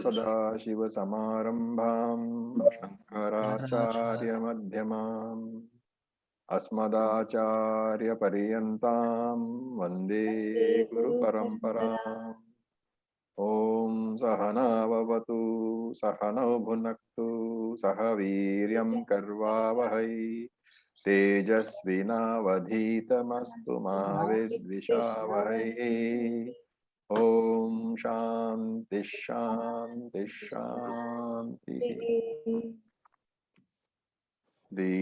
सदाशिवसमारम्भां शङ्कराचार्यमध्यमाम् अस्मदाचार्यपर्यन्तां वन्दे गुरुपरम्पराम्। ॐ सहना भवतु सहनौ भुनक्तु सह वीर्यं कर्वावहै तेजस्विनावधीतमस्तु मा विद्विषावहै। ओम शांति शांति शांति। The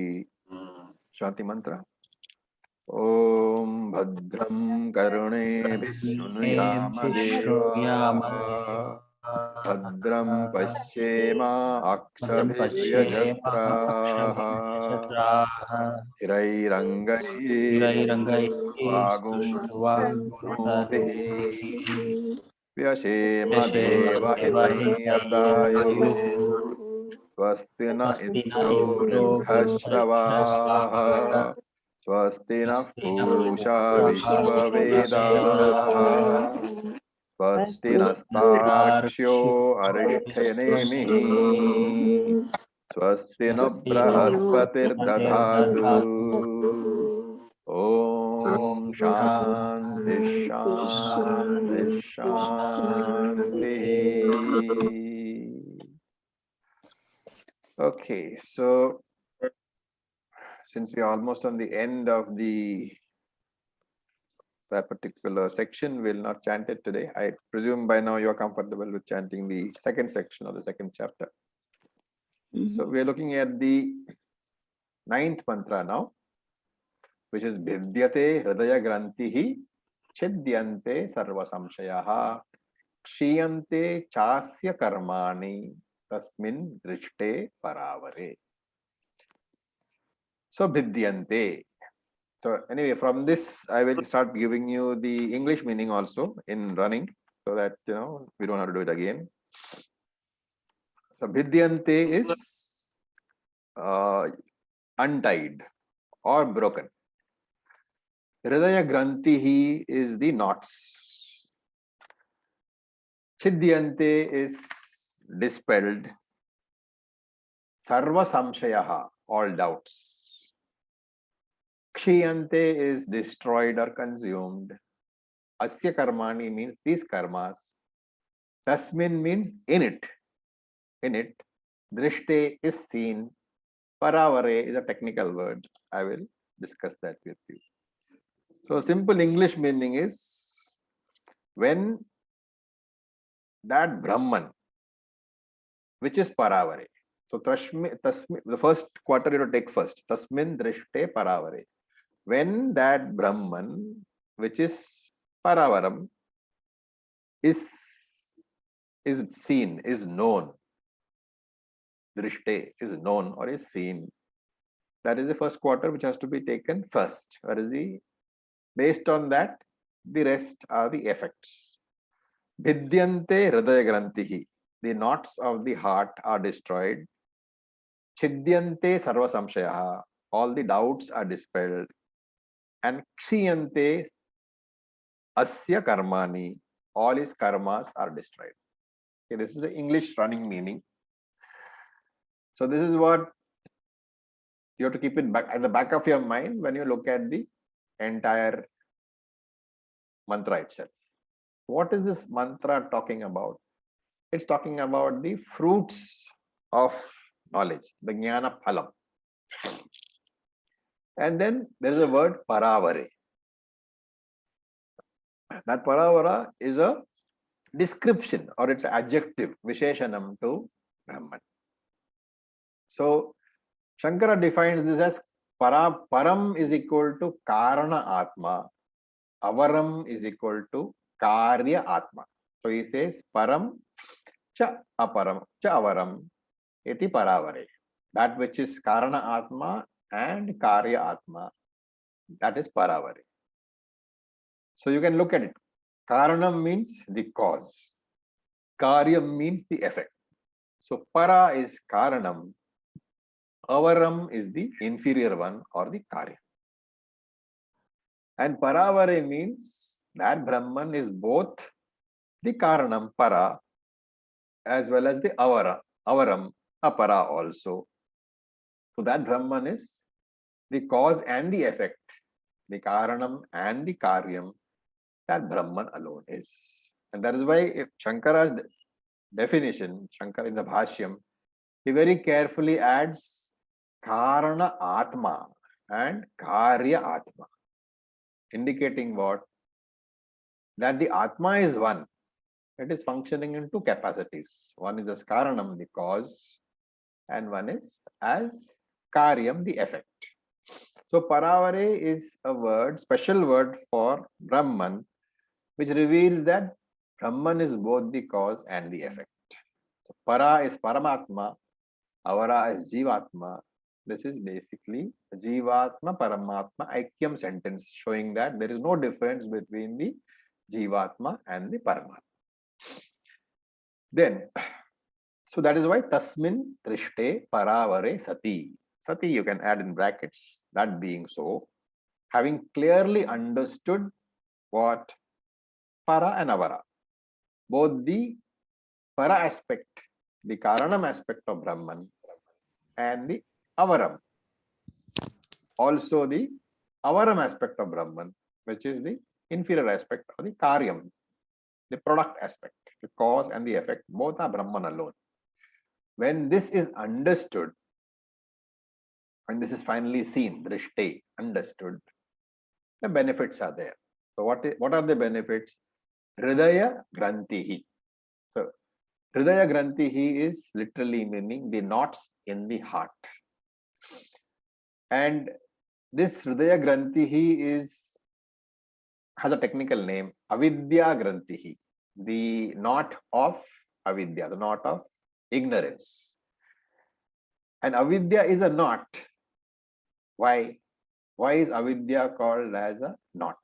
शांति मंत्र। ओम भद्रं कर्णेभिः शृणुयाम देवाः भद्रं पश्येमाक्षभिर्यजत्राः स्थिरैरङ्गैः स्वागुंसुभिः व्यशेम देवहितं यदायुः स्वस्ति न इंद्रो वृद्धश्रवाः स्वस्ति नः पूषा विश्ववेदाः स्वस्ति नस्तार्क्ष्यो अरिष्ठनेमिः स्वस्ति न बृहस्पतिर्दधातु। ओम शांति शांति शांति। Okay, so since we are almost on the end of that particular section, we'll not chant it today. I presume by now you're comfortable with chanting the second section of the second chapter. So we are looking at the 9th mantra now, which is Bhidyate Hridaya Grantihi Chidyante Sarva Samshayaha Kshiyante Chasya Karmani Tasmin Drishte Paravare. So Bhidyante. So anyway, from this I will start giving you the English meaning also in running, so that we don't have to do it again. So Bhidyante is untied or broken. Hridaya Grantihi is the knots. Chidyante is dispelled. Sarva Samshayaha, all doubts. Kshiyante is destroyed or consumed. Asya Karmani means these karmas. Tasmin means in it. In it. Drishte is seen. Paravare is a technical word. I will discuss that with you. So simple English meaning is when that Brahman, which is Paravare. So the first quarter you take first. Tasmin Drishte Paravare. When that Brahman, which is Paravaram, is seen, is known. Drishte is known or is seen. That is the first quarter which has to be taken first. Based on that, the rest are the effects. Bhidyante Hridaya Grantihi. The knots of the heart are destroyed. Chidyante Sarva Samshayaha. All the doubts are dispelled. And Kshiyante Asya Karmani. All his karmas are destroyed. Okay, this is the English running meaning. So this is what you have to keep it back at the back of your mind when you look at the entire mantra itself. What is this mantra talking about? It's talking about the fruits of knowledge, the jnana phalam. And then there is a word paravare. That paravara is a description or its adjective, visheshanam to Brahman. So Shankara defines this as param is equal to karana atma, avaram is equal to karya atma. So he says param cha aparam cha avaram iti paravare. That which is karana atma and karya atma, that is paravare. So you can look at it. Karanam means the cause. Karyam means the effect. So para is karanam. Avaram is the inferior one or the karya. And paravare means that Brahman is both the karanam para as well as the avaram, apara also. So that Brahman is the cause and the effect, the karanam and the karyam, that Brahman alone is. And that is why if Shankara's definition, Shankara in the Bhashyam, he very carefully adds Karana Atma and Karya Atma, indicating what? That the Atma is one. It is functioning in two capacities. One is as Karanam, the cause, and one is as Karyam, the effect. So Paravare is a word, special word for Brahman, which reveals that Brahman is both the cause and the effect. So Para is Paramatma, Avara is Jivatma. This is basically Jivatma Paramatma Aikyam sentence, showing that there is no difference between the Jivatma and the Paramatma. Then, so that is why Tasmin Trishte Paravare Sati. Sati you can add in brackets, that being so, having clearly understood what Para and Avara, both the Para aspect, the Karanam aspect of Brahman, and the Avaram, also the Avaram aspect of Brahman, which is the inferior aspect of the Karyam, the product aspect, the cause and the effect, both are Brahman alone. When this is understood, when this is finally seen, drishte, understood, the benefits are there. So what are the benefits? Hridaya Grantihi. So Hridaya Grantihi is literally meaning the knots in the heart. And this Hridaya Grantihi has a technical name, Avidya Grantihi, the knot of Avidya, the knot of ignorance. And Avidya is a knot. Why? Why is Avidya called as a knot?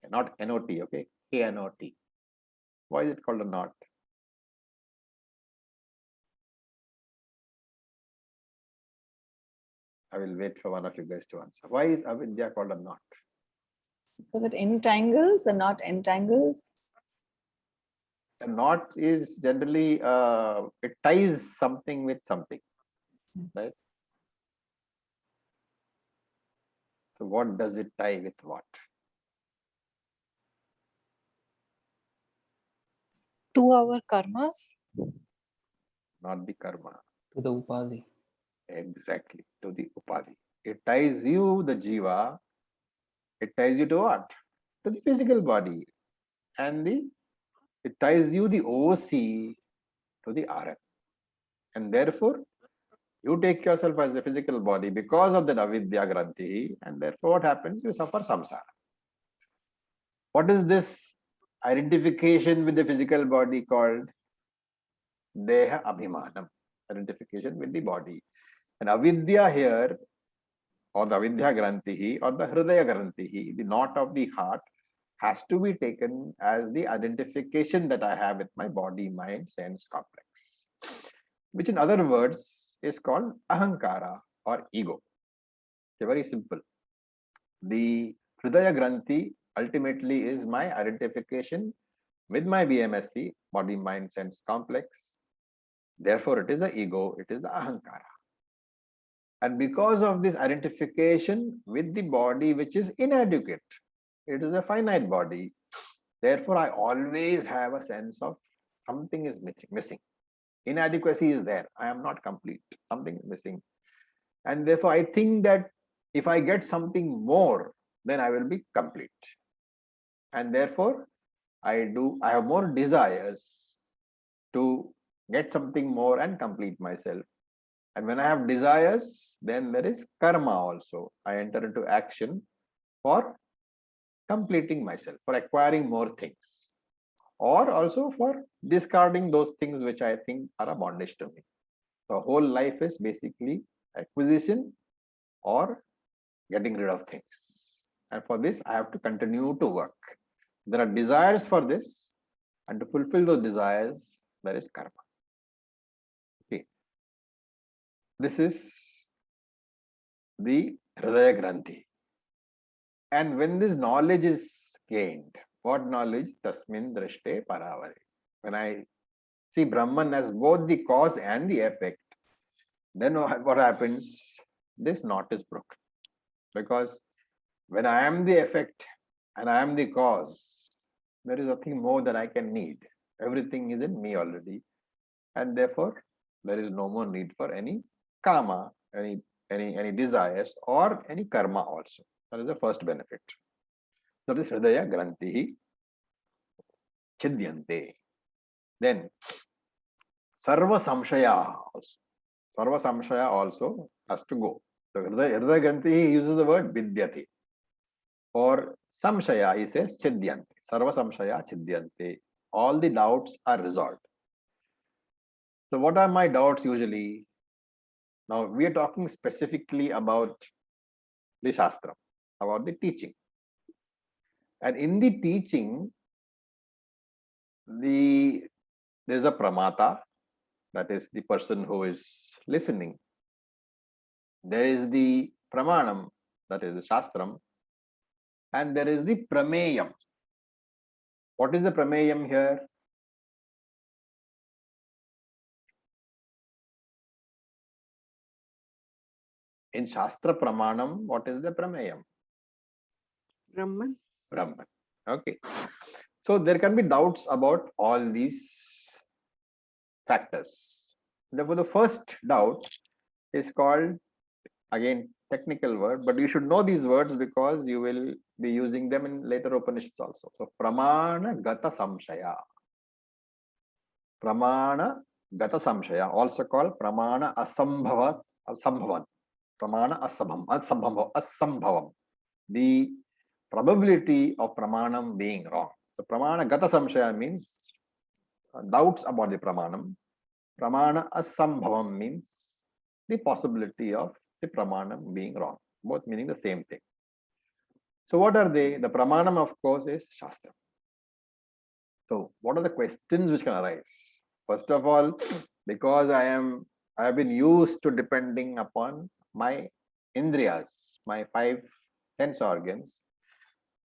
Not N-O-T, okay? K-N-O-T. Why is it called a knot? I will wait for one of you guys to answer. Why is Avidya called a knot? So it entangles and not entangles. A knot is generally, it ties something with something, right? So what does it tie with what? To our karmas. Not the karma. To the upadhi. Exactly, to the upadhi. It ties you, the jiva, it ties you to what? To the physical body. And it ties you, the OC, to the RM. And therefore, you take yourself as the physical body because of the avidya granthi, and therefore what happens? You suffer samsara. What is this identification with the physical body called? Deha abhimanam, identification with the body. And avidya here, or the avidya granthi, or the hridaya granthi, the knot of the heart, has to be taken as the identification that I have with my body, mind, sense complex, which in other words is called ahankara or ego. It's very simple. The hridaya granthi ultimately is my identification with my BMSC, body, mind, sense complex. Therefore, it is the ego, it is the ahankara. And because of this identification with the body, which is inadequate, it is a finite body. Therefore, I always have a sense of something is missing. Inadequacy is there. I am not complete. Something is missing. And therefore, I think that if I get something more, then I will be complete. And therefore, I have more desires to get something more and complete myself. And when I have desires, then there is karma also. I enter into action for completing myself, for acquiring more things, or also for discarding those things which I think are a bondage to me. So whole life is basically acquisition or getting rid of things. And for this, I have to continue to work. There are desires for this, and to fulfill those desires, there is karma. Okay. This is the Hridaya Granthi. And when this knowledge is gained, what knowledge? Tasmin Drishte Paravare. When I see Brahman as both the cause and the effect, then what happens? This knot is broken. Because when I am the effect and I am the cause, there is nothing more that I can need. Everything is in me already. And therefore, there is no more need for any karma, any desires or any karma also. That is the first benefit. That is Hridaya Grantihi Chidyante. Then Sarva Samshaya also. Sarva Samshaya also has to go. So Hridaya Grantihi, he uses the word Vidyati. For Samshaya, he says Chidyante. Sarva Samshaya Chidyante. All the doubts are resolved. So what are my doubts usually? Now we are talking specifically about the Shastra, about the teaching. And in the teaching, there's a pramata, that is the person who is listening. There is the pramanam, that is the Shastram. And there is the prameyam. What is the prameyam here? In Shastra Pramanam, what is the prameyam? Brahman. Brahman. Okay. So there can be doubts about all these factors. Therefore, the first doubt is called, again, technical word, but you should know these words because you will be using them in later Upanishads also. So, Pramana Gata Samshaya. Pramana Gata Samshaya, also called Pramana Asambhavan. Pramana Asambhavam. The probability of Pramanam being wrong. So Pramana Gata Samshaya means doubts about the Pramanam. Pramana Asambhavam means the possibility of the Pramanam being wrong. Both meaning the same thing. So what are they? The Pramanam, of course, is Shastra. So what are the questions which can arise? First of all, because I have been used to depending upon my indriyas, my 5 sense organs,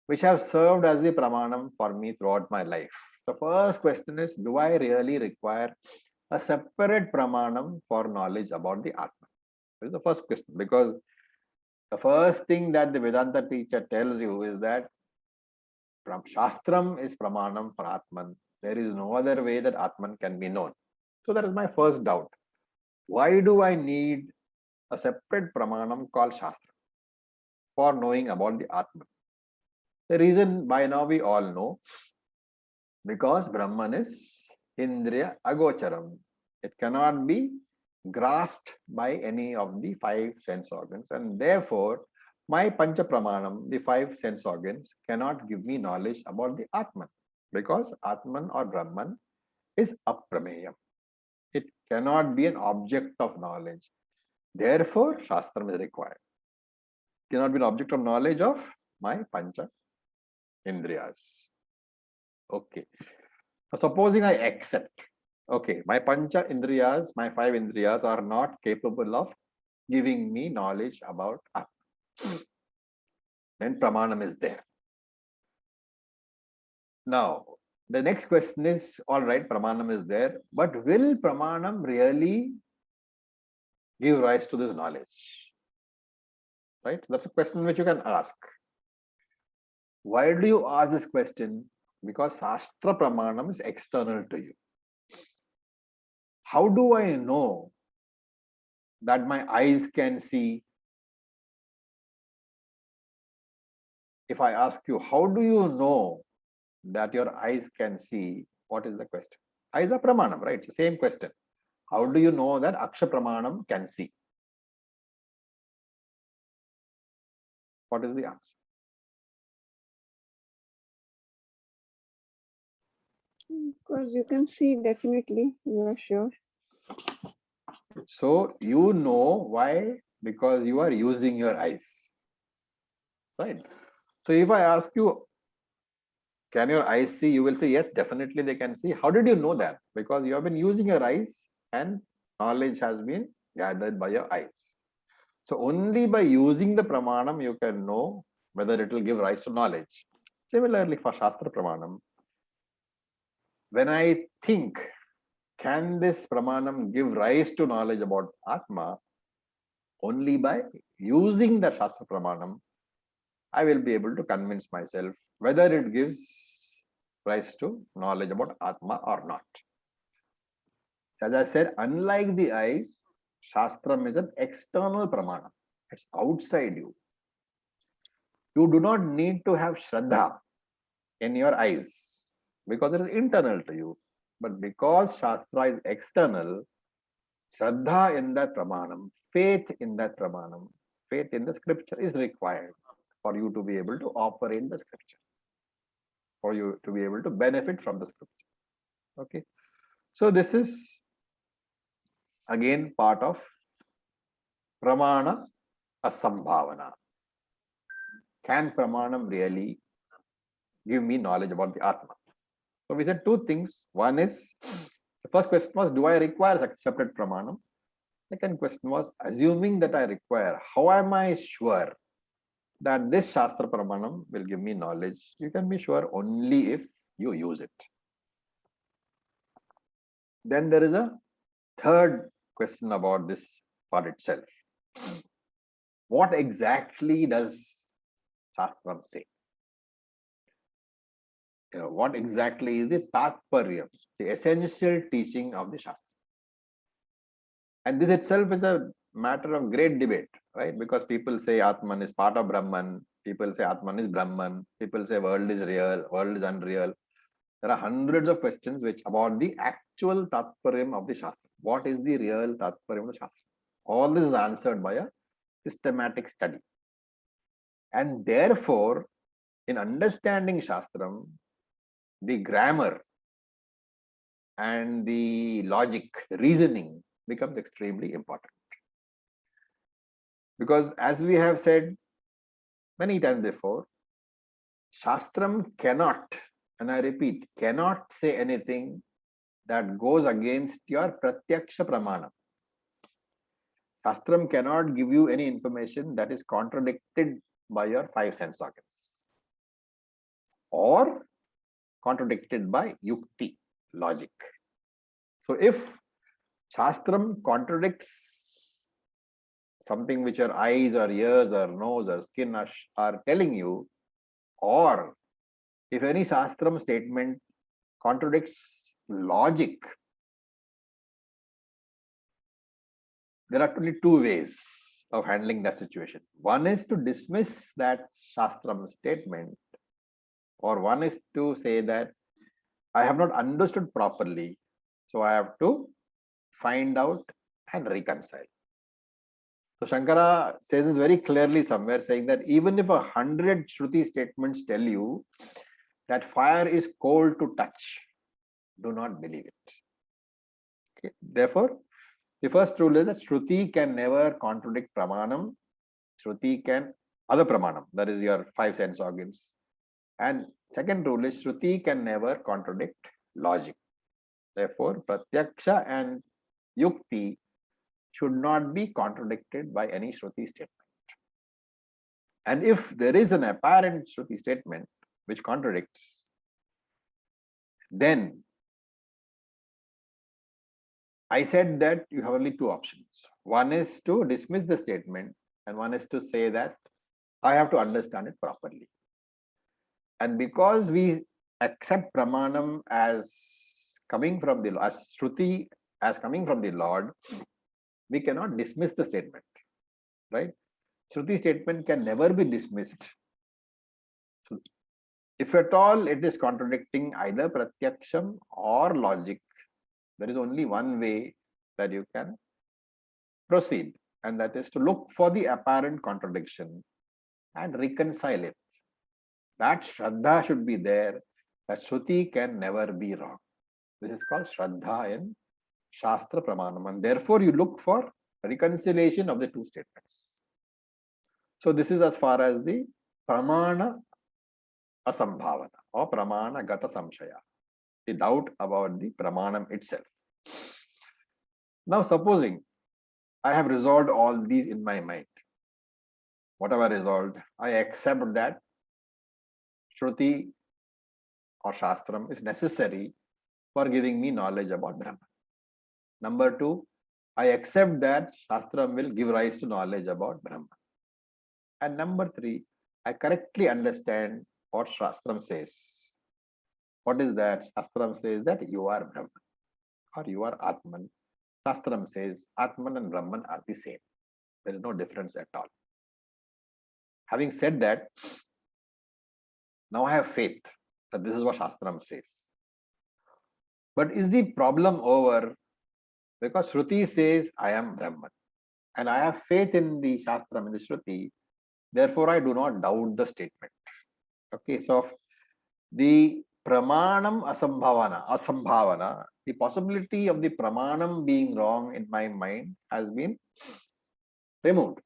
which have served as the pramanam for me throughout my life. The first question is, do I really require a separate pramanam for knowledge about the Atman? This is the first question, because the first thing that the Vedanta teacher tells you is that Shastram is pramanam for Atman. There is no other way that Atman can be known. So that is my first doubt. Why do I need a separate pramanam called Shastra for knowing about the Atman? The reason by now we all know, because Brahman is Indriya Agocharam. It cannot be grasped by any of the 5 sense organs, and therefore my Pancha Pramanam, the 5 sense organs, cannot give me knowledge about the Atman, because Atman or Brahman is aprameyam. It cannot be an object of knowledge. Therefore, Shastram is required. It cannot be an object of knowledge of my Pancha Indriyas. Okay. Now, supposing I accept, okay, my Pancha Indriyas, my 5 Indriyas are not capable of giving me knowledge about Atman. Then Pramanam is there. Now, the next question is, all right, Pramanam is there, but will Pramanam really give rise to this knowledge? Right? That's a question which you can ask. Why do you ask this question? Because Shastra Pramanam is external to you. How do I know that my eyes can see? If I ask you, how do you know that your eyes can see? What is the question? Eyes are Pramanam, right? It's the same question. How do you know that Aksha Pramanam can see? What is the answer? Because you can see definitely, you are sure. So you know why? Because you are using your eyes, right? So if I ask you, can your eyes see? You will say, yes, definitely they can see. How did you know that? Because you have been using your eyes and knowledge has been gathered by your eyes. So only by using the Pramanam, you can know whether it will give rise to knowledge. Similarly, for Shastra Pramanam, when I think can this pramanam give rise to knowledge about Atma? Only by using the Shastra pramanam, I will be able to convince myself whether it gives rise to knowledge about Atma or not. As I said, unlike the eyes, Shastram is an external pramanam. It's outside you. You do not need to have Shraddha in your eyes because it is internal to you. But because Shastra is external, Shraddha in that pramanam, faith in that pramanam, faith in the scripture is required for you to be able to operate the scripture, for you to be able to benefit from the scripture. Okay. So this is again part of pramana asambhavana. Can pramanam really give me knowledge about the Atma? So we said two things. One is, the first question was, do I require a separate pramanam? Second question was, assuming that I require, how am I sure that this Shastra pramanam will give me knowledge? You can be sure only if you use it. Then there is a third question about this part itself. What exactly does Shastram say? What exactly is the tatparyam, the essential teaching of the Shastra? And this itself is a matter of great debate, right? Because people say Atman is part of Brahman, people say Atman is Brahman, people say world is real, world is unreal. There are hundreds of questions which about the actual tatparyam of the Shastra. What is the real tatparyam of the Shastra? All this is answered by a systematic study. And therefore, in understanding Shastram, the grammar and the logic, reasoning becomes extremely important. Because as we have said many times before, Shastram cannot, and I repeat, cannot say anything that goes against your pratyaksha pramana. Shastram cannot give you any information that is contradicted by your five sense organs or contradicted by yukti, logic. So if Shastram contradicts something which your eyes or ears or nose or skin are telling you, or if any Shastram statement contradicts logic, there are only two ways of handling that situation. One is to dismiss that Shastram statement, or one is to say that I have not understood properly, so I have to find out and reconcile. So Shankara says this very clearly somewhere, saying that even if 100 Shruti statements tell you that fire is cold to touch, do not believe it. Okay. Therefore, the first rule is that Shruti can never contradict Pramanam. Shruti can, other Pramanam, that is your five sense organs. And second rule is Shruti can never contradict logic. Therefore, Pratyaksha and Yukti should not be contradicted by any Shruti statement. And if there is an apparent Shruti statement which contradicts, then I said that you have only two options. One is to dismiss the statement, and one is to say that I have to understand it properly. And because we accept Pramanam as coming from the as Shruti as coming from the Lord, we cannot dismiss the statement, right? Shruti statement can never be dismissed. So if at all it is contradicting either pratyaksham or logic, there is only one way that you can proceed, and that is to look for the apparent contradiction and reconcile it. That Shraddha should be there, that Shruti can never be wrong. This is called Shraddha in Shastra Pramanam, and therefore you look for reconciliation of the two statements. So this is as far as the Pramana Asambhavana or Pramana Gata Samshaya, the doubt about the Pramanam itself. Now supposing I have resolved all these in my mind. What have I resolved? I accept that Shruti or Shastram is necessary for giving me knowledge about Brahman. Number two, I accept that Shastram will give rise to knowledge about Brahman. And number three, I correctly understand what Shastram says. What is that? Shastram says that you are Brahman or you are Atman. Shastram says Atman and Brahman are the same. There is no difference at all. Having said that, now I have faith that this is what Shastram says. But is the problem over? Because Shruti says I am Brahman. And I have faith in the Shastram, in the Shruti. Therefore, I do not doubt the statement. Okay, so the pramanam asambhavana, the possibility of the pramanam being wrong in my mind has been removed.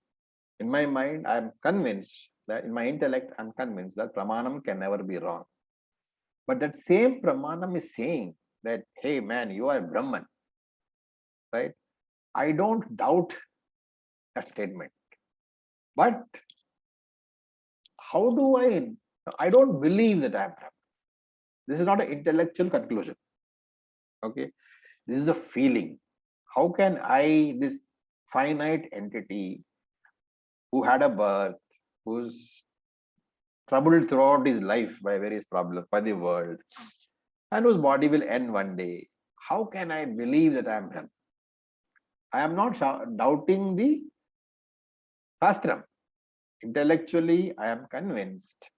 In my mind, I am convinced that in my intellect, I am convinced that pramanam can never be wrong. But that same pramanam is saying that, hey man, you are Brahman, right? I don't doubt that statement. But how do I don't believe that I am Brahman. This is not an intellectual conclusion. Okay, this is a feeling. How can I, this finite entity who had a birth, who's troubled throughout his life by various problems, by the world, and whose body will end one day, how can I believe that I am Brahman? I am not doubting the Shastram. Intellectually, I am convinced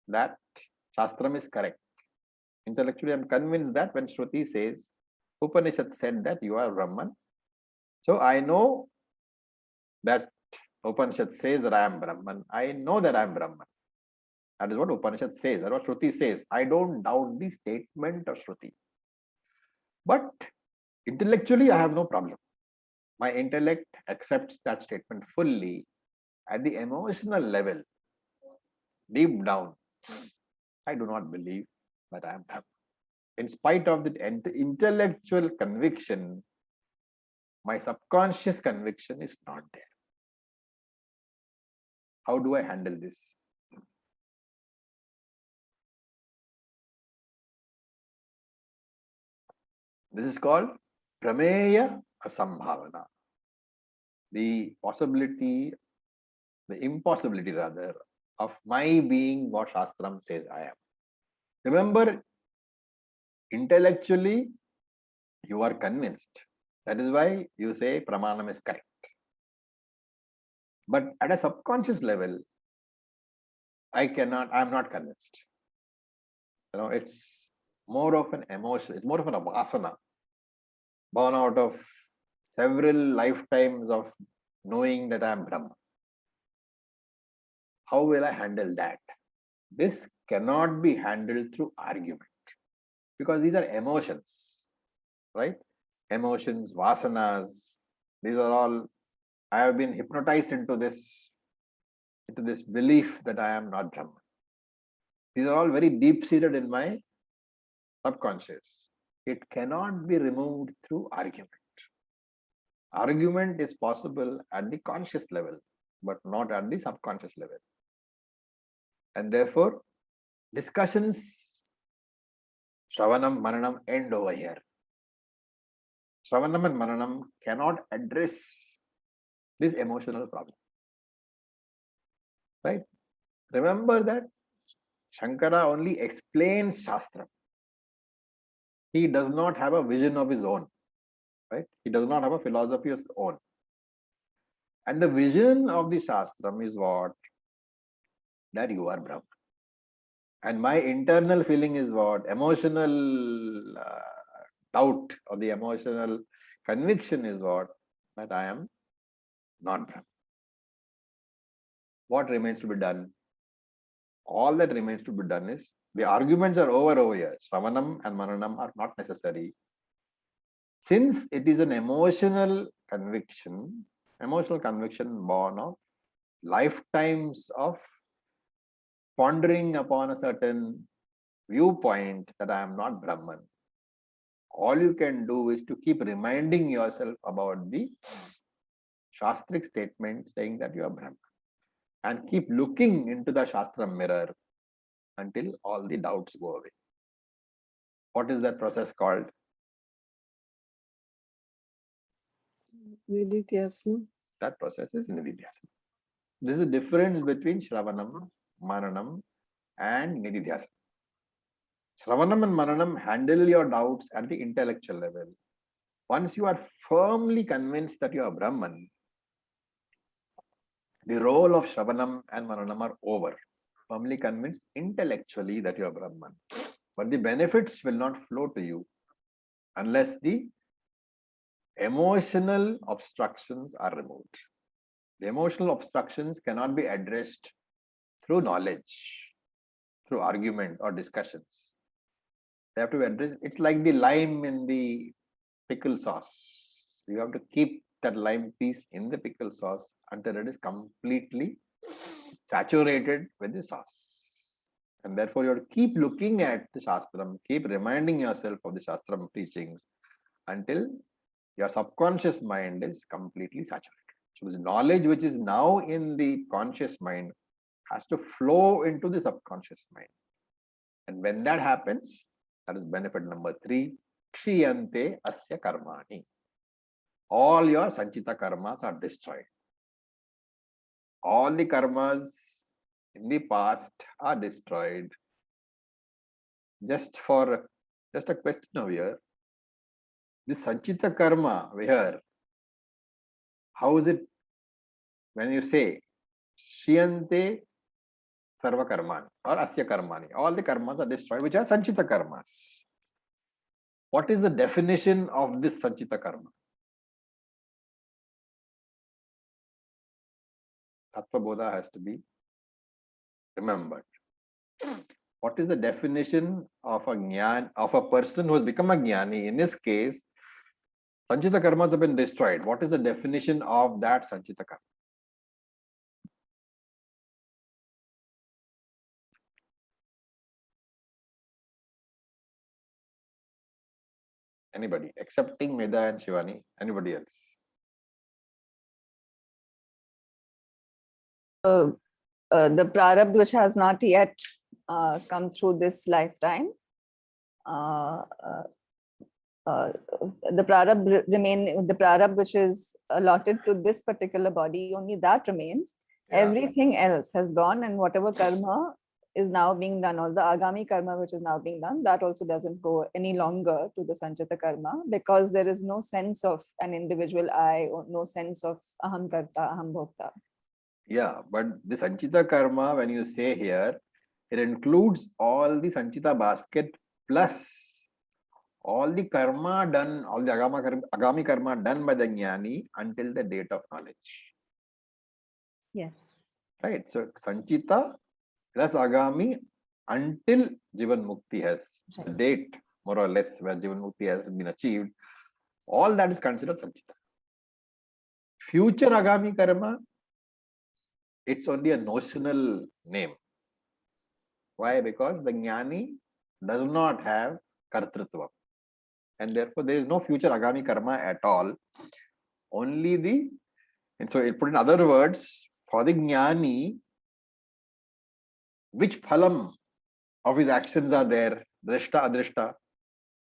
that Shastram is correct. Intellectually, I am convinced that when Shruti says, Upanishad said that you are Brahman. So I know that Upanishad says that I am Brahman. I know that I am Brahman. That is what Upanishad says. That is what Shruti says. I don't doubt the statement of Shruti. But intellectually, I have no problem. My intellect accepts that statement fully. At the emotional level, deep down, I do not believe that I am Brahman. In spite of the intellectual conviction, my subconscious conviction is not there. How do I handle this? This is called Prameya Asambhavana. The possibility, the impossibility rather, of my being what Shastram says I am. Remember, intellectually, you are convinced. That is why you say Pramanam is correct. But at a subconscious level, I am not convinced. It's more of an emotion, it's more of an vasana, born out of several lifetimes of knowing that I am Brahma. How will I handle that? This cannot be handled through argument because these are emotions, right? Emotions, vasanas, these are all, I have been hypnotized into this belief that I am not Brahman. These are all very deep-seated in my subconscious. It cannot be removed through argument. Argument is possible at the conscious level, but not at the subconscious level. And therefore, discussions, Shravanam, Mananam end over here. Shravanam and Mananam cannot address this emotional problem. Right? Remember that Shankara only explains Shastra. He does not have a vision of his own. Right? He does not have a philosophy of his own. And the vision of the Shastram is what? That you are Brahman. And my internal feeling is what? Emotional doubt or the emotional conviction is what? That I am not Brahman. What remains to be done? All that remains to be done is, the arguments are over here. Shravanam and Mananam are not necessary. Since it is an emotional conviction born of lifetimes of pondering upon a certain viewpoint that I am not Brahman, all you can do is to keep reminding yourself about the Shastric statement saying that you are Brahman, and keep looking into the Shastra mirror until all the doubts go away. What is that process called? Nididhyasana. That process is Nididhyasana. This is the difference between Shravanam, Mananam, and Nididhyasana. Shravanam and Mananam handle your doubts at the intellectual level. Once you are firmly convinced that you are Brahman, the role of Shravanam and Mananam are over. Firmly convinced intellectually that you are Brahman. But the benefits will not flow to you unless the emotional obstructions are removed. The emotional obstructions cannot be addressed through knowledge, through argument or discussions. They have to address, it's like the lime in the pickle sauce. You have to keep that lime piece in the pickle sauce until it is completely saturated with the sauce. And therefore, you have to keep looking at the Shastram, keep reminding yourself of the Shastram teachings until your subconscious mind is completely saturated. So the knowledge which is now in the conscious mind has to flow into the subconscious mind. And when that happens, that is benefit number 3, Kshiyante asya karmani. All your sanchita karmas are destroyed. All the karmas in the past are destroyed. Just a question over here. This sanchita karma here, how is it when you say Shiyante sarva karmani or asya karmani? All the karmas are destroyed, which are sanchita karmas. What is the definition of this sanchita karma? Tattva Bodha has to be remembered. What is the definition of a jnana, of a person who has become a jnani? In this case, sanchita karmas have been destroyed. What is the definition of that sanchita karma? Anybody, excepting Meda and Shivani, anybody else? The prarabdha which has not yet come through this lifetime, the prarabdha which is allotted to this particular body, only that remains. Yeah. Everything else has gone, and whatever karma is now being done, or the agami karma which is now being done, that also doesn't go any longer to the sanchita karma, because there is no sense of an individual I, or no sense of aham karta, aham bhokta. Yeah, but the sanchita karma, when you say here, it includes all the sanchita basket plus all the karma done, all the agami karma done by the jnani until the date of knowledge. Yes. Right? So sanchita plus agami until Jivan Mukti has the date, more or less, where Jivan Mukti has been achieved, all that is considered sanchita. Future agami karma, it's only a notional name. Why? Because the jnani does not have kartrutva. And therefore, there is no future agami karma at all. Only the, and so it put in other words, for the jnani, which phalam of his actions are there? Drishta, adrishta.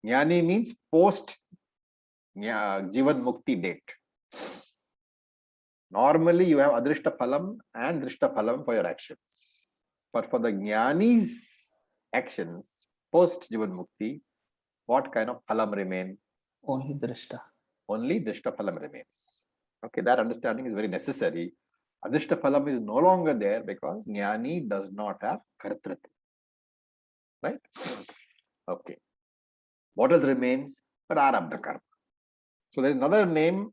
Jnani means post Jivan Mukti date. Normally, you have adrishta phalam and drishta phalam for your actions. But for the jnani's actions, post Jivan Mukti, what kind of phalam remain? Only drishta. Only drishta phalam remains. Okay, that understanding is very necessary. Adrishta phalam is no longer there because jnani does not have kartrutva. Right? Okay. What else remains? Prarabdha karma. So there's another name.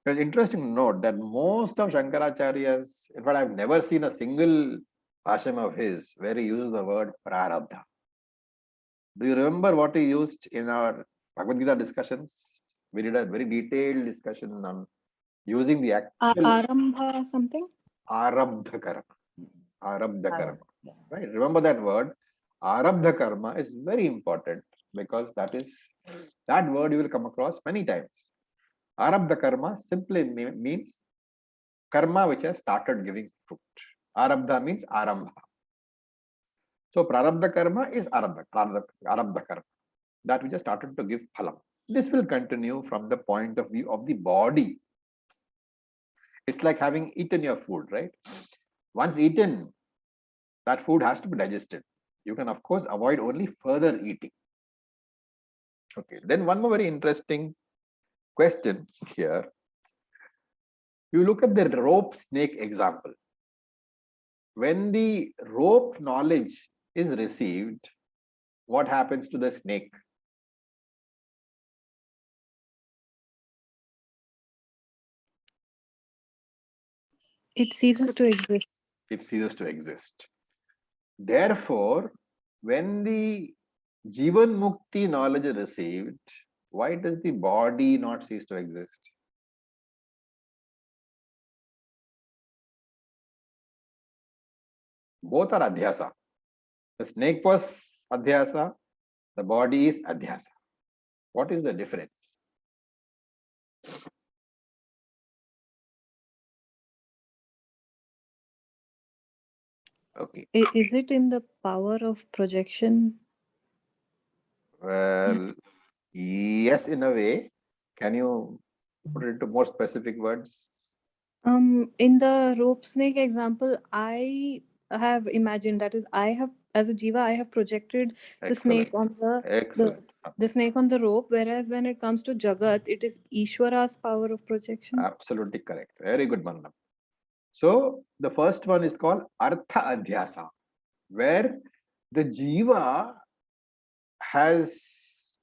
It's interesting to note that most of Shankaracharya's, in fact, I've never seen a single bhashyam of his where he uses the word prarabdha. Do you remember what he used in our Bhagavad Gita discussions? We did a very detailed discussion on using the actual Arambha something? arabdha karma. Arabdha karma. Right? Remember that word. Arabdha karma is very important because that word you will come across many times. Arabdha karma simply means karma which has started giving fruit. Arabdha means arambha. So prarabdha karma is arabdha karma, that which has started to give phalam. This will continue from the point of view of the body It's like having eaten your food, right? Once eaten, that food has to be digested. You can, of course, avoid only further eating. Okay, then one more very interesting question here. You look at the rope snake example. When the rope knowledge is received, what happens to the snake? It ceases to exist. It ceases to exist. Therefore, when the Jivan Mukti knowledge is received, why does the body not cease to exist? Both are adhyasa. The snake was adhyasa, the body is adhyasa. What is the difference? Okay, Is it in the power of projection? well, yes, in a way. Can you put it into more specific words? In the rope snake example, I have imagined, that is, I have, as a jiva, I have projected the snake Excellent. on the Excellent. snake on the rope, whereas when it comes to Jagat, it is Ishwara's power of projection. Absolutely correct. Very good, Manna. So the first one is called Artha Adhyasa, where the Jiva has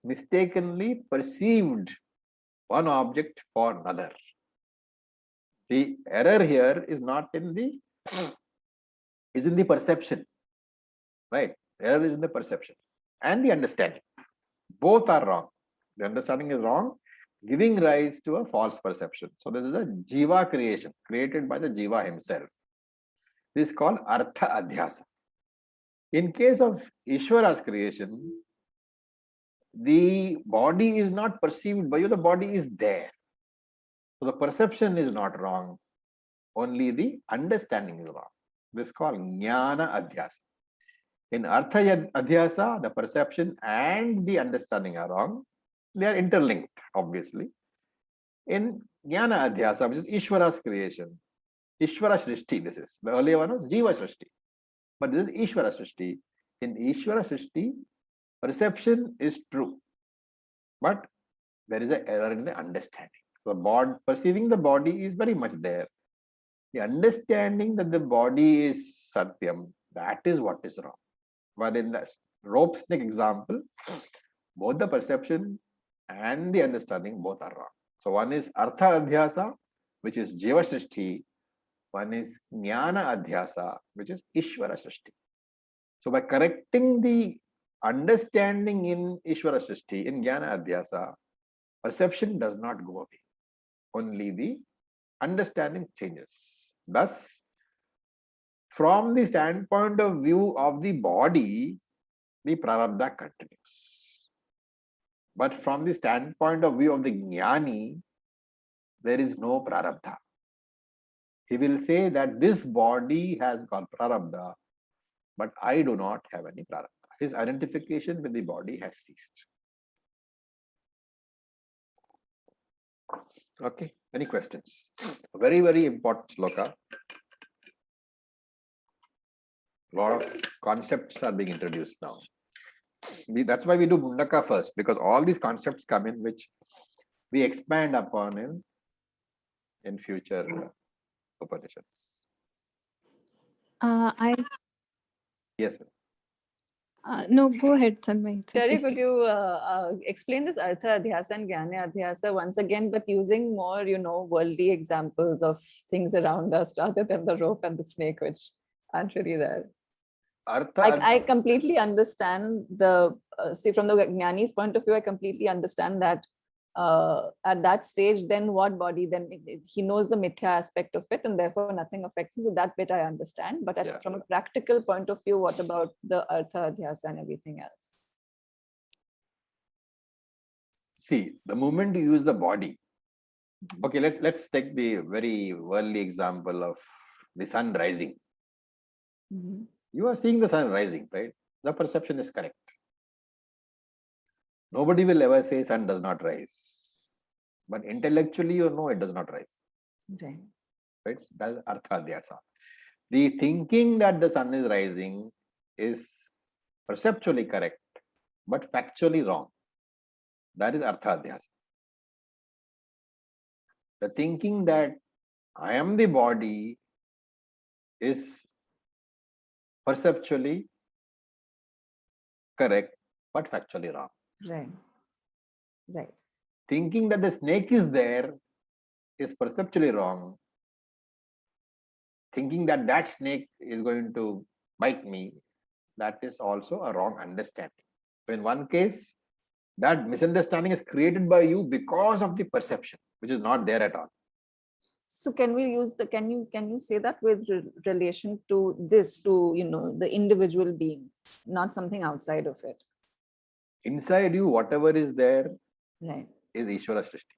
mistakenly perceived one object for another. The error here is not in the is in the perception, right? Error is in the perception and the understanding. Both are wrong. The understanding is wrong, giving rise to a false perception. So this is a Jiva creation created by the Jiva himself. This is called Artha Adhyasa. In case of Ishvara's creation, the body is not perceived by you, the body is there. So the perception is not wrong, only the understanding is wrong. This is called Jnana Adhyasa. In Artha Adhyasa, the perception and the understanding are wrong. They are interlinked, obviously. In Jnana Adhyasa, which is Ishvara's creation, Ishvara Srishti, this is. The earlier one was Jiva Srishti. But this is Ishvara Srishti. In Ishvara Srishti, perception is true. But there is an error in the understanding. So perceiving the body is very much there. The understanding that the body is Satyam, that is what is wrong. But in the rope snake example, both the perception and the understanding both are wrong. So one is Artha Adhyasa, which is Jiva Srishti. One is Jnana Adhyasa, which is Ishvara Srishti. So by correcting the understanding in Ishvara Srishti, in Jnana Adhyasa, perception does not go away. Only the understanding changes. Thus, from the standpoint of view of the body, the prarabdha continues. But from the standpoint of view of the jnani, there is no prarabdha. He will say that this body has got prarabdha, but I do not have any prarabdha. His identification with the body has ceased. Okay, any questions? Very, very important sloka. A lot of concepts are being introduced now. That's why we do Mundaka first, because all these concepts come in which we expand upon in future Upanishads. Yes, sir. No, go ahead, Tanmay. It's Terry, okay. could you explain this Artha Adhyasa and Jnana Adhyasa once again, but using more, worldly examples of things around us rather than the rope and the snake, which aren't really there? I completely understand see, from the Jnani's point of view, I completely understand that at that stage, then what body, then he knows the mithya aspect of it and therefore nothing affects him. So that bit I understand. But from a practical point of view, what about the Artha Adhyasa and everything else? See, the moment you use the body, okay, let's take the very worldly example of the sun rising. You are seeing the sun rising, right? The perception is correct. Nobody will ever say sun does not rise. But intellectually, you know it does not rise. Okay. right? That's arthadhyasa. The thinking that the sun is rising is perceptually correct, but factually wrong. That is arthadhyasa. The thinking that I am the body is perceptually correct, but factually wrong. Right. Right. Thinking that the snake is there is perceptually wrong. Thinking that that snake is going to bite me, that is also a wrong understanding. So in one case, that misunderstanding is created by you because of the perception, which is not there at all. So can we use the, can you say that with relation to this, to, you know, the individual being, not something outside of it? Inside you, whatever is there Right. is Ishvara Srishti.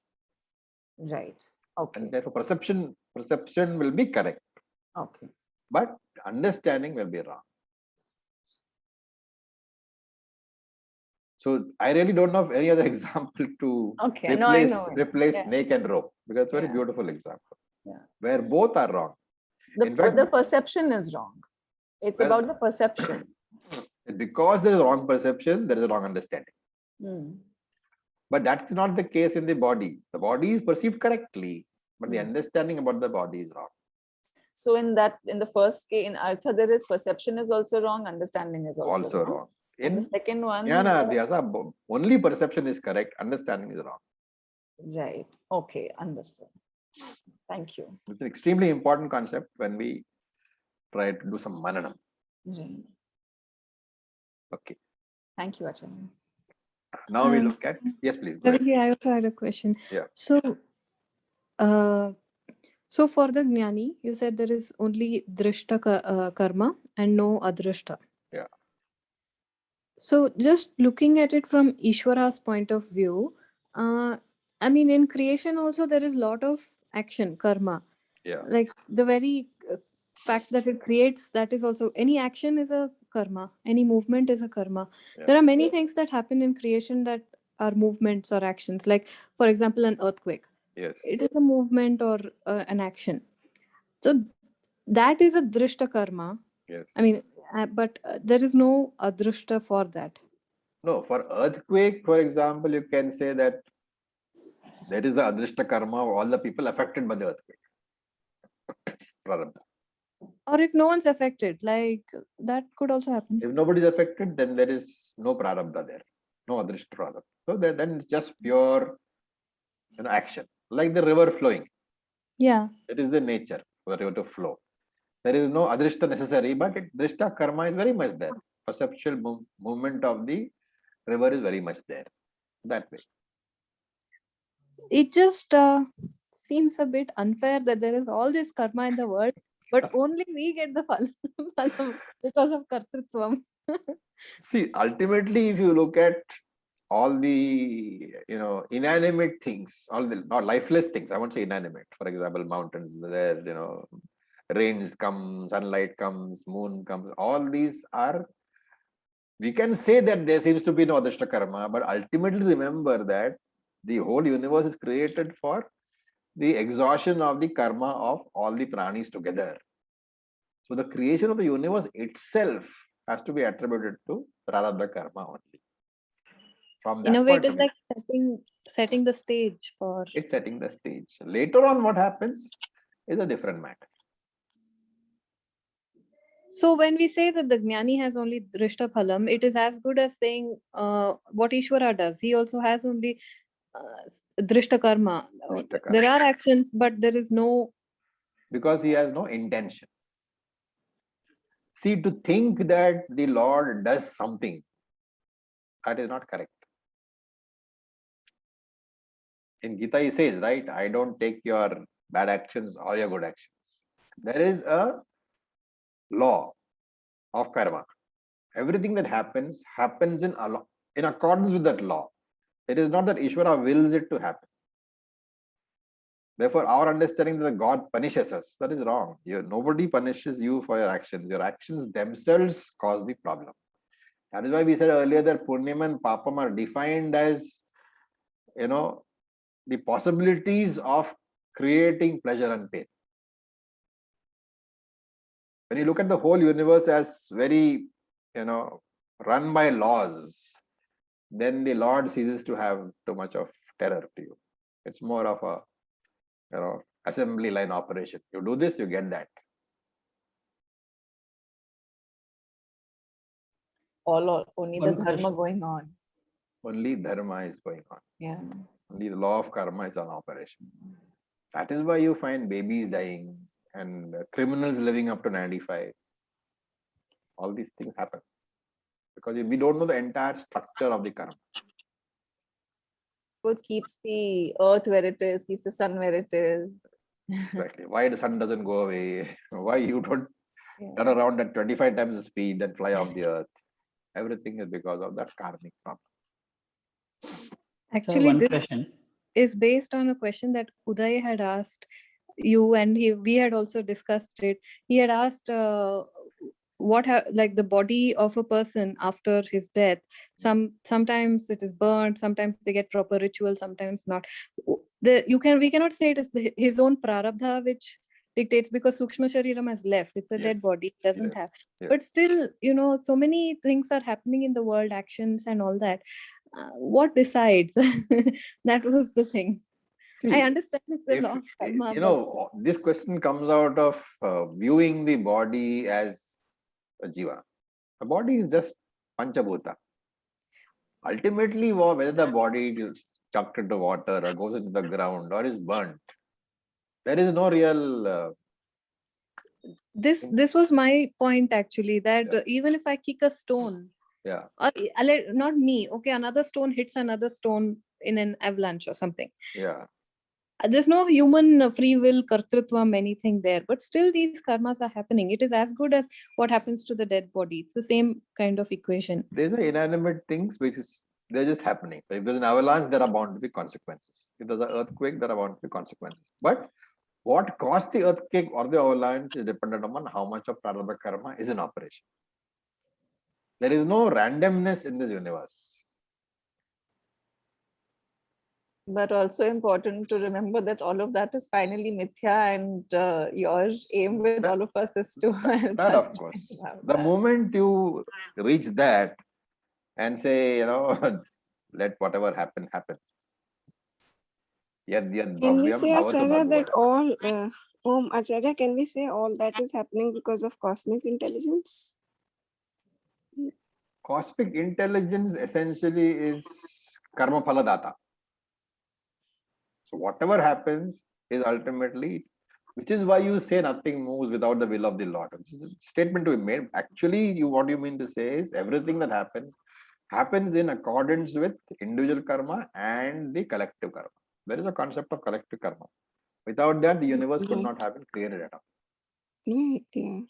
Right. Okay. And therefore perception will be correct, Okay. but understanding will be wrong. So I really don't know of any other example to Okay. No, I know. replace Yeah. snake and rope, because it's a very Yeah. beautiful example. Yeah. Where both are wrong. The, In fact- the perception is wrong. It's Well- about the perception. Because there is wrong perception, there is a wrong understanding. Hmm. But that's not the case in the body. The body is perceived correctly, but the Hmm. understanding about the body is wrong. So in the first case, in Artha, there is perception is also wrong, understanding is also wrong. And the In second one, Jnana Adhyasa, only perception is correct, understanding is wrong. right. Okay, understood. Thank you. It's an extremely important concept when we try to do some mananam. Right. Okay. Thank you, Acharya. Now we Um, look at, yes, please. Go ahead. Ravi, I also had a question. Yeah. So, so for the jnani, you said there is only drishta karma and no adrishta. Yeah. So just looking at it from Ishwara's point of view, I mean, in creation also there is lot of action, karma. Yeah. Like the very fact that it creates, that is also, any action is a karma, any movement is a karma. Yeah. There are many things that happen in creation that are movements or actions. Like, for example, an earthquake. Yes. It is a movement or an action. So that is a drishta karma. Yes. I mean, but there is no adrishta for that. No, for earthquake, for example, you can say that there is the adrishta karma of all the people affected by the earthquake. Prarabdha. Or if no one's affected, like that could also happen. If nobody is affected, then there is no prarabdha there, no adrishta prarabdha. So then it's just pure, action, like the river flowing. Yeah. It is the nature for the river to flow. There is no adrishta necessary, but drishta karma is very much there. Perceptual movement of the river is very much there. That way. It just seems a bit unfair that there is all this karma in the world, but only we get the phalam because of kartritsvam. See, ultimately, if you look at all the inanimate things, all the not lifeless things, I won't say inanimate. For example, mountains, there, rains come, sunlight comes, moon comes. All these are. We can say that there seems to be no adrishta karma, but ultimately remember that the whole universe is created for the exhaustion of the karma of all the pranis together. So the creation of the universe itself has to be attributed to prarabdha karma only. From that In a way, point it of is view, like setting the stage for. it's setting the stage. Later on, what happens is a different matter. So when we say that the jnani has only drishta phalam, it is as good as saying what Ishvara does. He also has only drishta karma. Drishta karma. There are actions, but there is no. Because he has no intention. See, to think that the Lord does something, that is not correct. In Gita, he says, right, I don't take your bad actions or your good actions. There is a law of karma. Everything that happens in accordance with that law. It is not that Ishvara wills it to happen. Therefore, our understanding that God punishes us, that is wrong. Nobody punishes you for your actions. Your actions themselves cause the problem. That is why we said earlier that Punyam and Papam are defined as, the possibilities of creating pleasure and pain. When you look at the whole universe as very, run by laws, then the Lord ceases to have too much of terror to you. It's more of a, assembly line operation. You do this, you get that. Only the One dharma going on. Only dharma is going on. Yeah. Only the law of karma is on operation. That is why you find babies dying and criminals living up to 95. All these things happen because we don't know the entire structure of the karma. What keeps the earth where it is, keeps the sun where it is. Exactly. Why the sun doesn't go away? Why you don't Yeah. turn around at 25 times the speed and fly off the earth? Everything is because of that karmic problem. Sir, Actually, one this question. is based on a question that Uday had asked you, and we had also discussed it. He had asked like the body of a person after his death. Sometimes it is burnt, sometimes they get proper ritual, sometimes not. We cannot say it is his own prarabdha which dictates, because Sukshma Shariram has left. It's a dead Yes. body, it doesn't Yes. have. Yes. But still, so many things are happening in the world, actions and all that. What decides? That was the thing. See, I understand it's a if, law of karma, this question comes out of viewing the body as a jiva. The body is just panchabhuta. Ultimately, whether the body is chucked into water or goes into the ground or is burnt, there is no real. this was my point actually, that Yeah. even if I kick a stone, Yeah. or not me, okay, another stone hits another stone in an avalanche or something. Yeah. There's no human free will, kartrutvam, anything there, but still these karmas are happening. It is as good as what happens to the dead body. It's the same kind of equation. These are inanimate things they're just happening. If there's an avalanche, there are bound to be consequences. If there's an earthquake, there are bound to be consequences. But what caused the earthquake or the avalanche is dependent upon how much of prarabdha karma is in operation. There is no randomness in this universe. But also important to remember that all of that is finally mithya, and your aim with all of us is to help That, us of course. to have The that. moment you reach that and say, let whatever happen, happens. Yad yad Can we bhavyam say, bhavatu Acharya, that bhagavad. all, Acharya, can we say all that is happening because of cosmic intelligence? Cosmic intelligence essentially is karma phala data. So whatever happens is ultimately, which is why you say nothing moves without the will of the Lord. Which is a statement to be made. Actually, what you mean to say is everything that happens in accordance with individual karma and the collective karma. There is a concept of collective karma. Without that, the universe could not have been created at all. Right, yeah.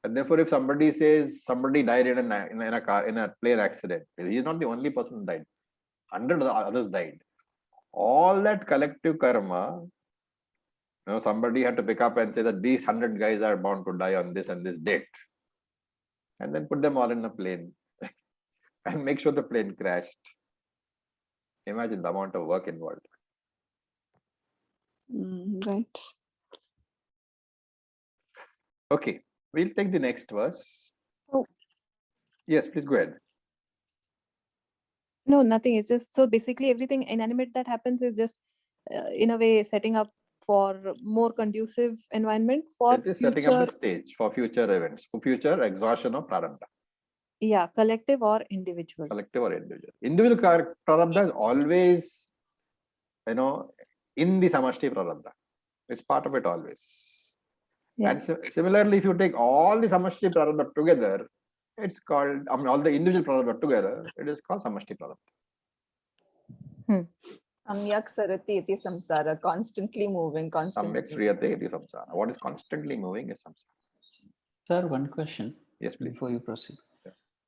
And therefore, if somebody says somebody died in a plane accident, he is not the only person who died. 100 others died. All that collective karma, somebody had to pick up and say that these 100 guys are bound to die on this and this date, and then put them all in a plane and make sure the plane crashed. Imagine the amount of work involved. Right. Okay, we'll take the next verse. Oh. Yes, please go ahead. No, nothing. It's just, so basically everything inanimate that happens is just in a way setting up for more conducive environment for It is setting up future, the stage for future events, for future exhaustion of prarabdha, yeah, collective or individual. collective or individual. Individual prarabdha is always, in the samashti prarabdha. It's part of it always. Yeah. And similarly, if you take all the samashti prarabdha together, it's called, all the individual prarabdha together, it is called samashti prarabdha. Samyak sarati iti samsara, constantly moving, constantly. Samyak sriyate iti samsara. What is constantly moving is samsara. Sir, one question. Yes, please. Before you proceed.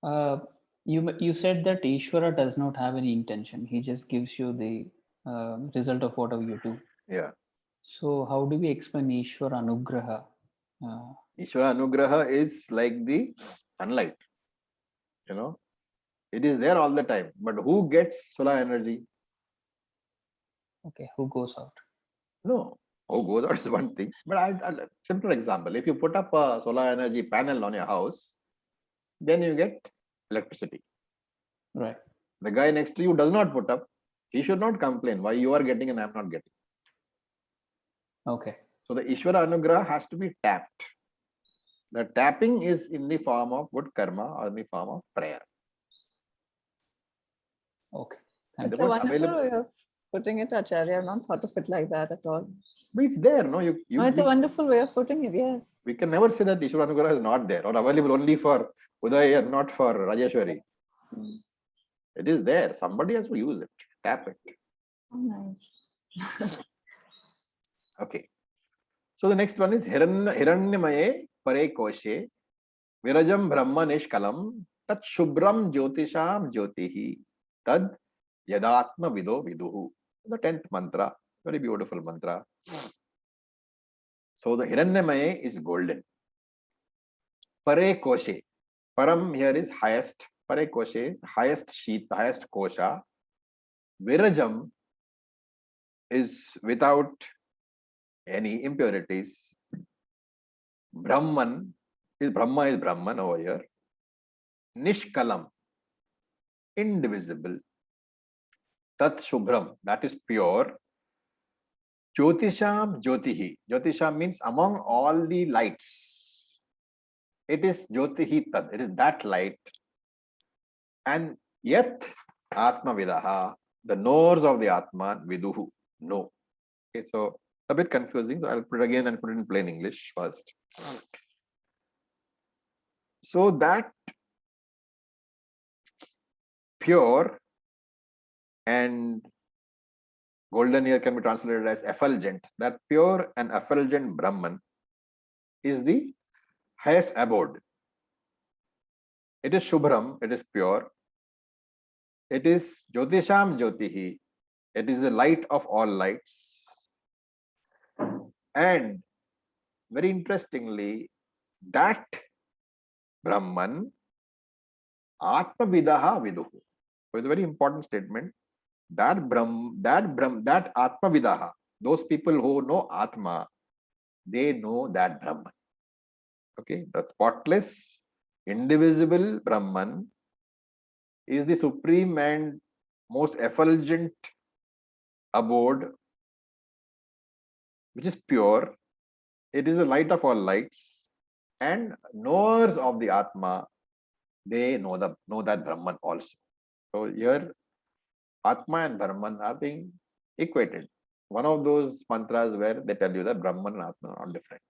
Yeah. You said that Ishvara does not have any intention. He just gives you the result of whatever you do. Yeah. So how do we explain Ishvara Anugraha? Ishvara Anugraha is like the sunlight. It is there all the time. But who gets solar energy? Okay, who goes out? No. How goes out is one thing, but simple example. If you put up a solar energy panel on your house, then you get electricity. Right. The guy next to you does not put up, he should not complain why you are getting and I'm not getting. Okay. So the Ishvara Anugraha has to be tapped. The tapping is in the form of good karma or in the form of prayer. Okay. And It's a what's wonderful available, way of putting it, Acharya. I've not thought of it like that at all. but it's there, no? No, it's a wonderful way of putting it, yes. We can never say that Ishvara Anugraha is not there or available only for Uday and not for Rajeshwari. It is there. Somebody has to use it, tap it. Oh, nice. Okay. So the next one is Hiranyamaye Pare Koshe Virajam Brahma Nishkalam Tat Shubram Jyotisham Jyotihi Tad Yadatma Vido Viduhu. The 10th mantra, very beautiful mantra. So the Hiranyamaye is golden. Pare Koshe. Param here is highest. Pare Koshe, highest sheath, highest kosha. Virajam is without any impurities. Brahman is Brahman over here. Nishkalam, indivisible. Tat Shubhram, that is pure. Jyotisham Jyotihi. Jyotisham means among all the lights. It is Jyotihi Tat, it is that light. And yet Atma Vidaha, the knowers of the Atman, Viduhu, know. Okay, so a bit confusing. So I'll put it again and put it in plain English first. So that pure and golden here can be translated as effulgent. That pure and effulgent Brahman is the highest abode. It is Shubhram, it is pure. It is Jyotisham Jyotihi. It is the light of all lights. And very interestingly, that Brahman, Atma Vidaha Viduhu. So it's a very important statement. That Atma Vidaha, those people who know Atma, they know that Brahman. Okay, the spotless, indivisible Brahman is the supreme and most effulgent abode, which is pure. It is the light of all lights, and knowers of the Atma, they know that Brahman also. So here, Atma and Brahman are being equated. One of those mantras where they tell you that Brahman and Atma are different.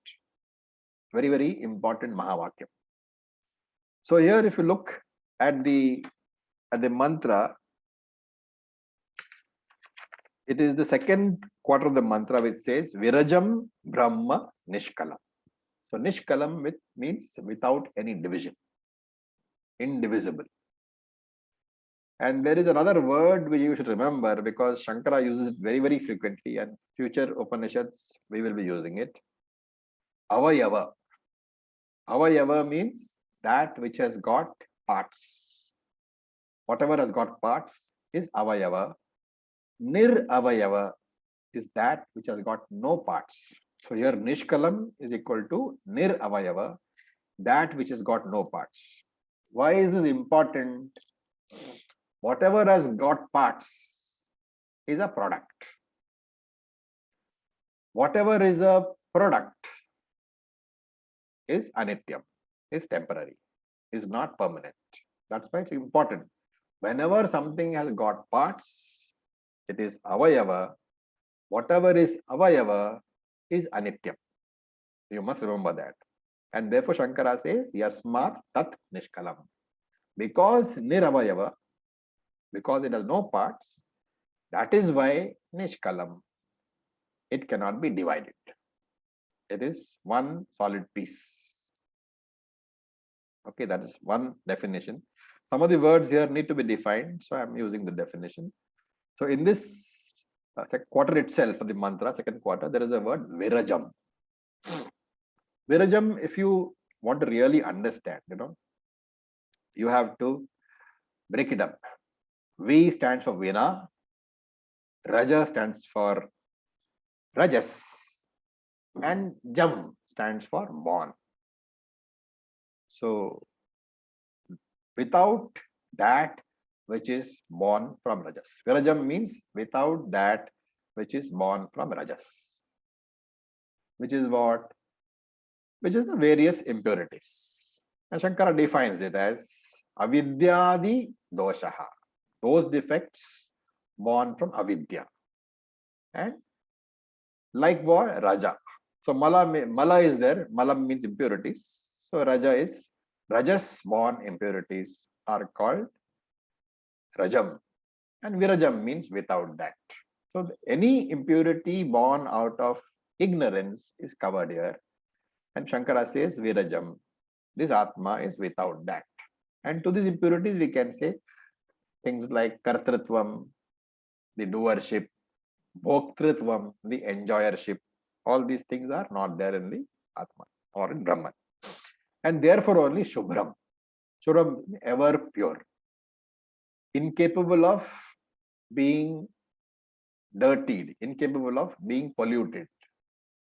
Very, very important Mahavakyam. So here, if you look at the mantra, it is the second quarter of the mantra which says Virajam Brahma Nishkalam. So Nishkalam means without any division, indivisible. And there is another word which you should remember because Shankara uses it very, very frequently, and future Upanishads we will be using it. Avayava. Avayava means that which has got parts. Whatever has got parts is Avayava. Nir-avayava is that which has got no parts. So here Nishkalam is equal to Nir-avayava, that which has got no parts. Why is this important? Whatever has got parts is a product. Whatever is a product is anityam, is temporary, is not permanent. That's why it's important. Whenever something has got parts, it is avayava. Whatever is avayava is anityam. You must remember that. And therefore Shankara says yasmat tat nishkalam. Because niravayava, because it has no parts, that is why nishkalam. It cannot be divided. It is one solid piece. Okay, that is one definition. Some of the words here need to be defined, so I am using the definition. So in this quarter itself, for the mantra, second quarter, there is a word Virajam. Virajam, if you want to really understand, you have to break it up. V stands for Vina, Raja stands for Rajas, and Jam stands for born. So without that which is born from Rajas. Virajam means without that which is born from Rajas. Which is what? Which is the various impurities. And Shankara defines it as avidyadi doshaha. Those defects born from avidya. And like what? Raja. So mala is there. Mala means impurities. So Raja is Rajas born impurities are called Rajam. And Virajam means without that. So any impurity born out of ignorance is covered here. And Shankara says Virajam. This Atma is without that. And to these impurities we can say things like Kartritvam, the doership, Bhoktritvam, the enjoyership. All these things are not there in the Atma or in Brahman. And therefore only Shubhram. Shubhram, ever pure. Incapable of being dirtied, incapable of being polluted.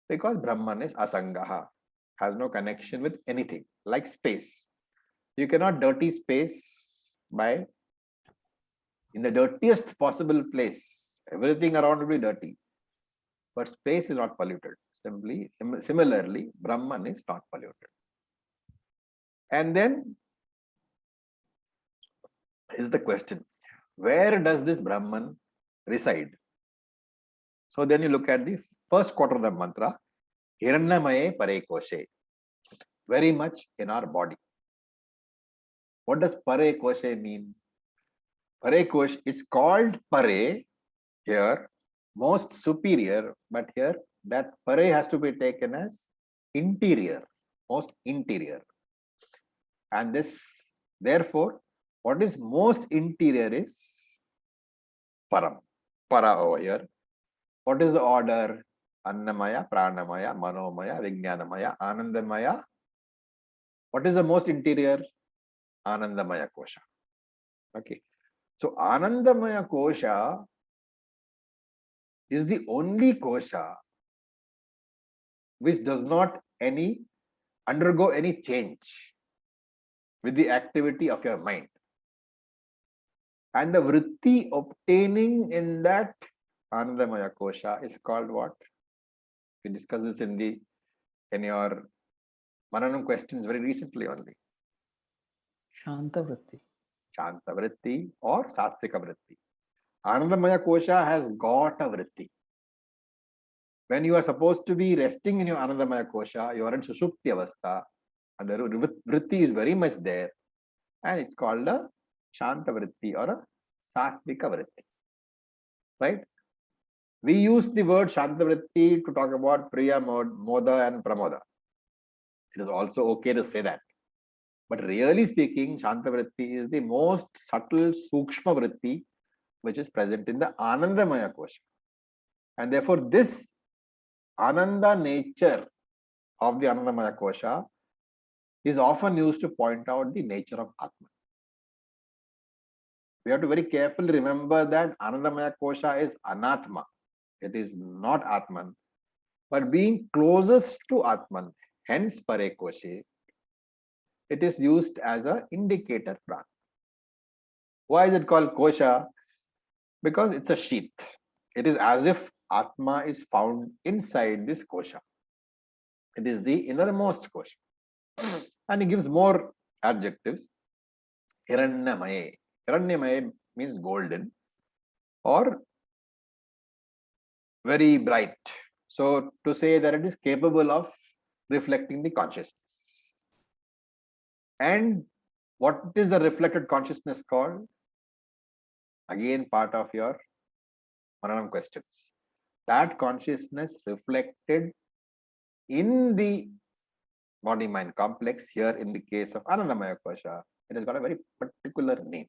Because Brahman is Asangaha, has no connection with anything, like space. You cannot dirty space by, in the dirtiest possible place, everything around will be dirty. But space is not polluted. Similarly, Brahman is not polluted. And then is the question, where does this Brahman reside? So then you look at the first quarter of the mantra, Hiranyamaye Pare Koshe, very much in our body. What does Pare Koshe mean? Pare Kosh is called Pare here, most superior, but here that Pare has to be taken as interior, most interior. And this, therefore, what is most interior is Param, Para over here. What is the order? Annamaya, Pranamaya, Manomaya, Vijnanamaya, Anandamaya. What is the most interior? Anandamaya Kosha. Okay. So Anandamaya Kosha is the only Kosha which does not undergo any change with the activity of your mind. And the vritti obtaining in that Anandamaya Kosha is called what? We discussed this in your Mananam questions very recently only. Shanta Vritti. Shanta Vritti or Sattvika Vritti. Anandamaya Kosha has got a Vritti. When you are supposed to be resting in your Anandamaya Kosha, you are in Sushupti Avastha, and the Vritti is very much there, and it's called a Shanta Vritti or a Sattvika Vritti. Right? We use the word Shanta Vritti to talk about Priya, Moda, and Pramoda. It is also okay to say that. But really speaking, Shanta Vritti is the most subtle Sukshma Vritti which is present in the Anandamaya Kosha. And therefore, this Ananda nature of the Anandamaya Kosha is often used to point out the nature of Atman. We have to very carefully remember that Anandamaya Kosha is Anatma. It is not Atman. But being closest to Atman, hence Pare Koshe, it is used as an indicator pran. Why is it called Kosha? Because it's a sheath. It is as if Atma is found inside this Kosha. It is the innermost Kosha. And he gives more adjectives. Hiranyamaye. Hiranyamaye means golden or very bright. So to say that it is capable of reflecting the consciousness. And what is the reflected consciousness called? Again, part of your Mananam questions. That consciousness reflected in the body-mind complex, here in the case of Anandamaya Kosha, it has got a very particular name.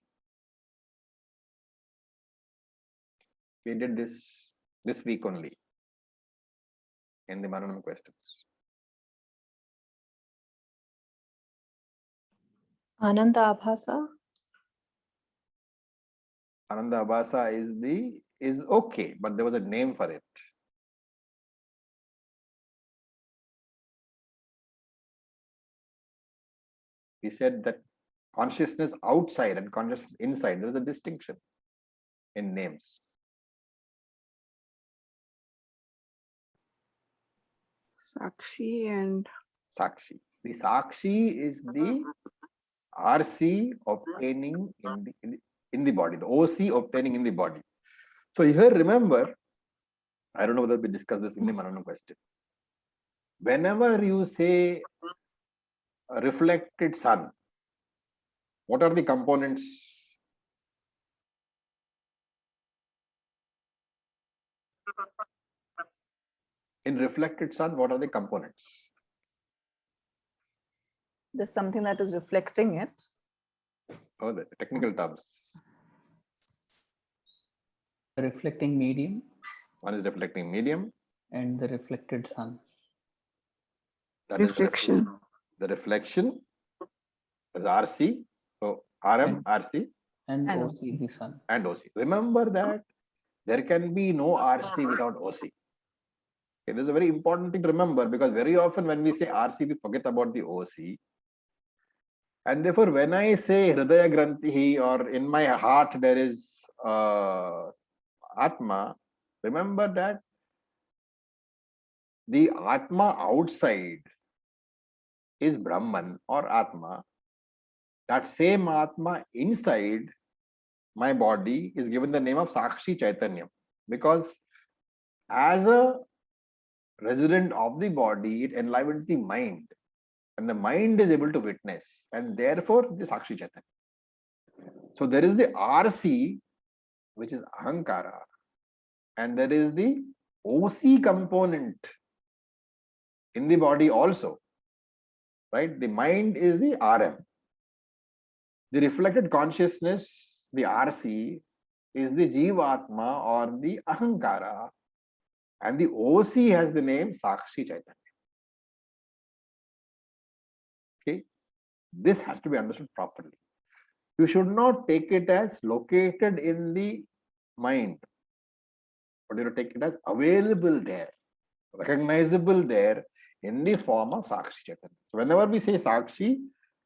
We did this week only in the Mananam questions. Ananda Abhasa. Ananda Abhasa is okay, but there was a name for it. We said that consciousness outside and consciousness inside, there is a distinction in names. Sakshi and Sakshi. The Sakshi is the RC obtaining in the body, the OC obtaining in the body. So here remember, I don't know whether we discussed this in the Manana question. Whenever you say a reflected sun, what are the components? In reflected sun, what are the components? There's something that is reflecting it. Oh, the technical terms. The reflecting medium One is reflecting medium. and the reflected sun. That is reflection. the reflection is RC. So RM, And- RC, And And OC, the sun. and OC. Remember that there can be no RC without OC. Okay, this is a very important thing to remember, because very often when we say RC, we forget about the OC. And therefore, when I say Hridaya Granthi or in my heart there is Atma, remember that the Atma outside is Brahman or Atma. That same Atma inside my body is given the name of Sakshi Chaitanyam, because as a resident of the body, it enlivens the mind, and the mind is able to witness, and therefore the Sakshi Chaitanya. So there is the RC, which is Ahankara, and there is the OC component in the body also, right? The mind is the RM. The reflected consciousness, the RC, is the Jivatma or the Ahankara, and the OC has the name Sakshi Chaitanya. Okay, this has to be understood properly. You should not take it as located in the mind, but you take it as available there, recognizable there in the form of Sakshi Chaitanya. So whenever we say Sakshi,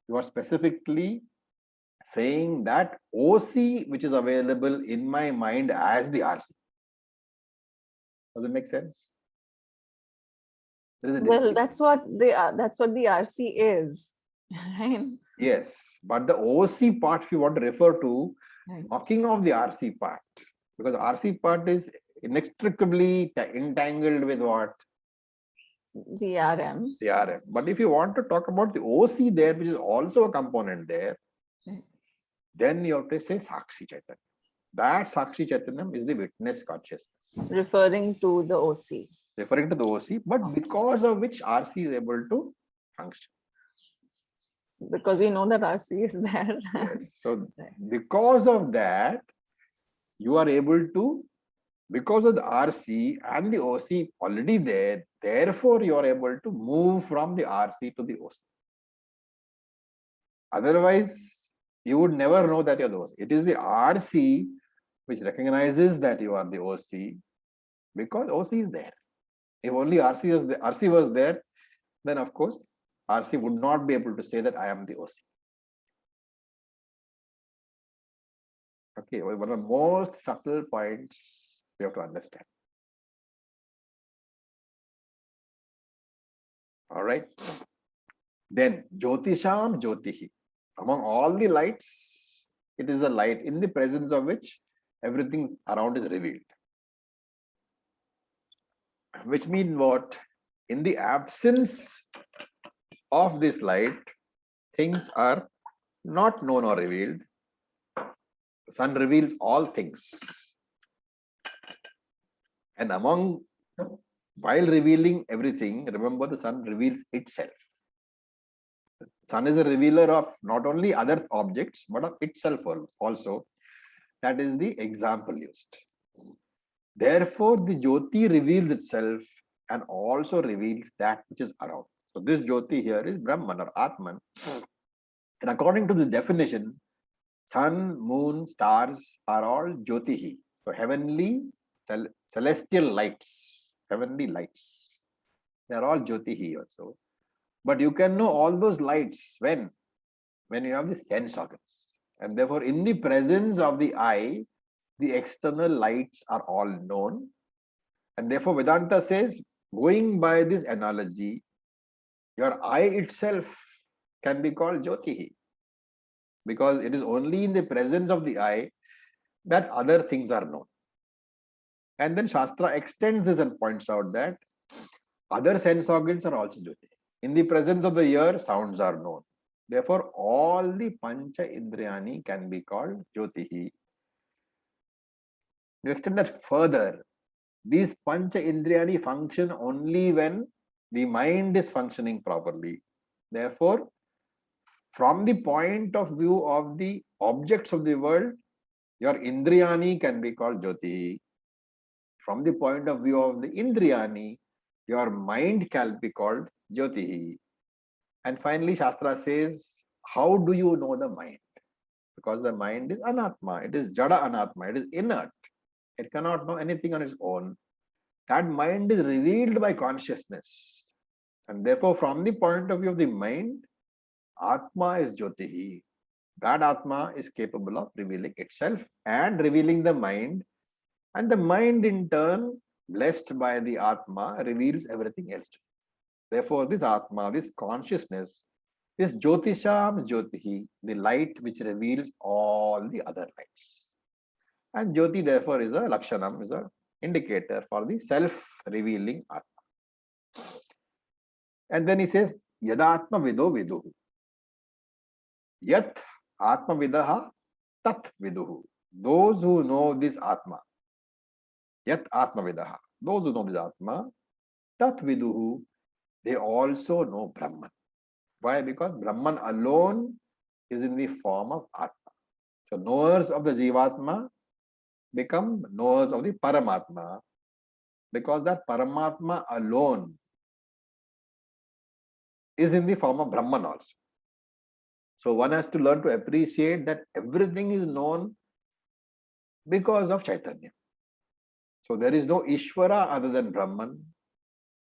you are specifically saying that OC which is available in my mind as the RC. Does it make sense? There is a Well, distinction. that's what the RC is, right? Yes, but the OC part, if you want to refer to, Right. knocking off the RC part, because RC part is inextricably entangled with what? The RM. The RM. But if you want to talk about the OC there, which is also a component there, Right. then you have to say Sakshi Chaitanya. That Sakshi Chaitanya is the witness consciousness, Referring to the OC. referring to the OC, but because of which RC is able to function. Because we know that RC is there. Yes. So Right. because of that, you are able to, because of the RC and the OC already there, therefore you are able to move from the RC to the OC. Otherwise, you would never know that you're the OC. It is the RC which recognizes that you are the OC, because OC is there. If only RC was there, then of course RC would not be able to say that I am the OC. Okay, one of the most subtle points we have to understand. All right. Then Jyotisham Jyotihi. Among all the lights, it is the light in the presence of which everything around is revealed. Which means what? In the absence of this light, things are not known or revealed. The sun reveals all things. And while revealing everything, remember the sun reveals itself. The sun is a revealer of not only other objects, but of itself also. That is the example used. Therefore, the Jyoti reveals itself and also reveals that which is around. So this Jyoti here is Brahman or Atman. And according to this definition, sun, moon, stars are all Jyotihi. So heavenly, celestial lights, heavenly lights. They are all Jyotihi also. But you can know all those lights when? when you have the sense organs. And therefore, in the presence of the eye, the external lights are all known. And therefore, Vedanta says, going by this analogy, your eye itself can be called Jyotihi, because it is only in the presence of the eye that other things are known. And then Shastra extends this and points out that other sense organs are also Jyoti. In the presence of the ear, sounds are known. Therefore, all the Pancha Indriyani can be called Jyotihi. To extend that further, these Pancha Indriyani function only when the mind is functioning properly. Therefore, from the point of view of the objects of the world, your Indriyani can be called Jyoti. From the point of view of the Indriyani, your mind can be called Jyoti. And finally, Shastra says, how do you know the mind? Because the mind is Anatma, it is Jada Anatma, it is inert. It cannot know anything on its own. That mind is revealed by consciousness. And therefore, from the point of view of the mind, Atma is Jyotihi. That Atma is capable of revealing itself and revealing the mind. And the mind in turn, blessed by the Atma, reveals everything else. Therefore, this Atma, this consciousness, is Jyotisham Jyotihi, the light which reveals all the other lights. And Jyoti, therefore, is a Lakshanam, is an indicator for the self-revealing Atma. And then he says, Yadatma Vido Viduhu. Yat Atma Vidaha Tat Viduhu. Those who know this Atma, Yat Atma Vidaha, those who know this Atma, Tat Viduhu, they also know Brahman. Why? Because Brahman alone is in the form of Atma. So knowers of the Jivatma become knowers of the Paramatma, because that Paramatma alone is in the form of Brahman also. So one has to learn to appreciate that everything is known because of Chaitanya. So there is no Ishvara other than Brahman.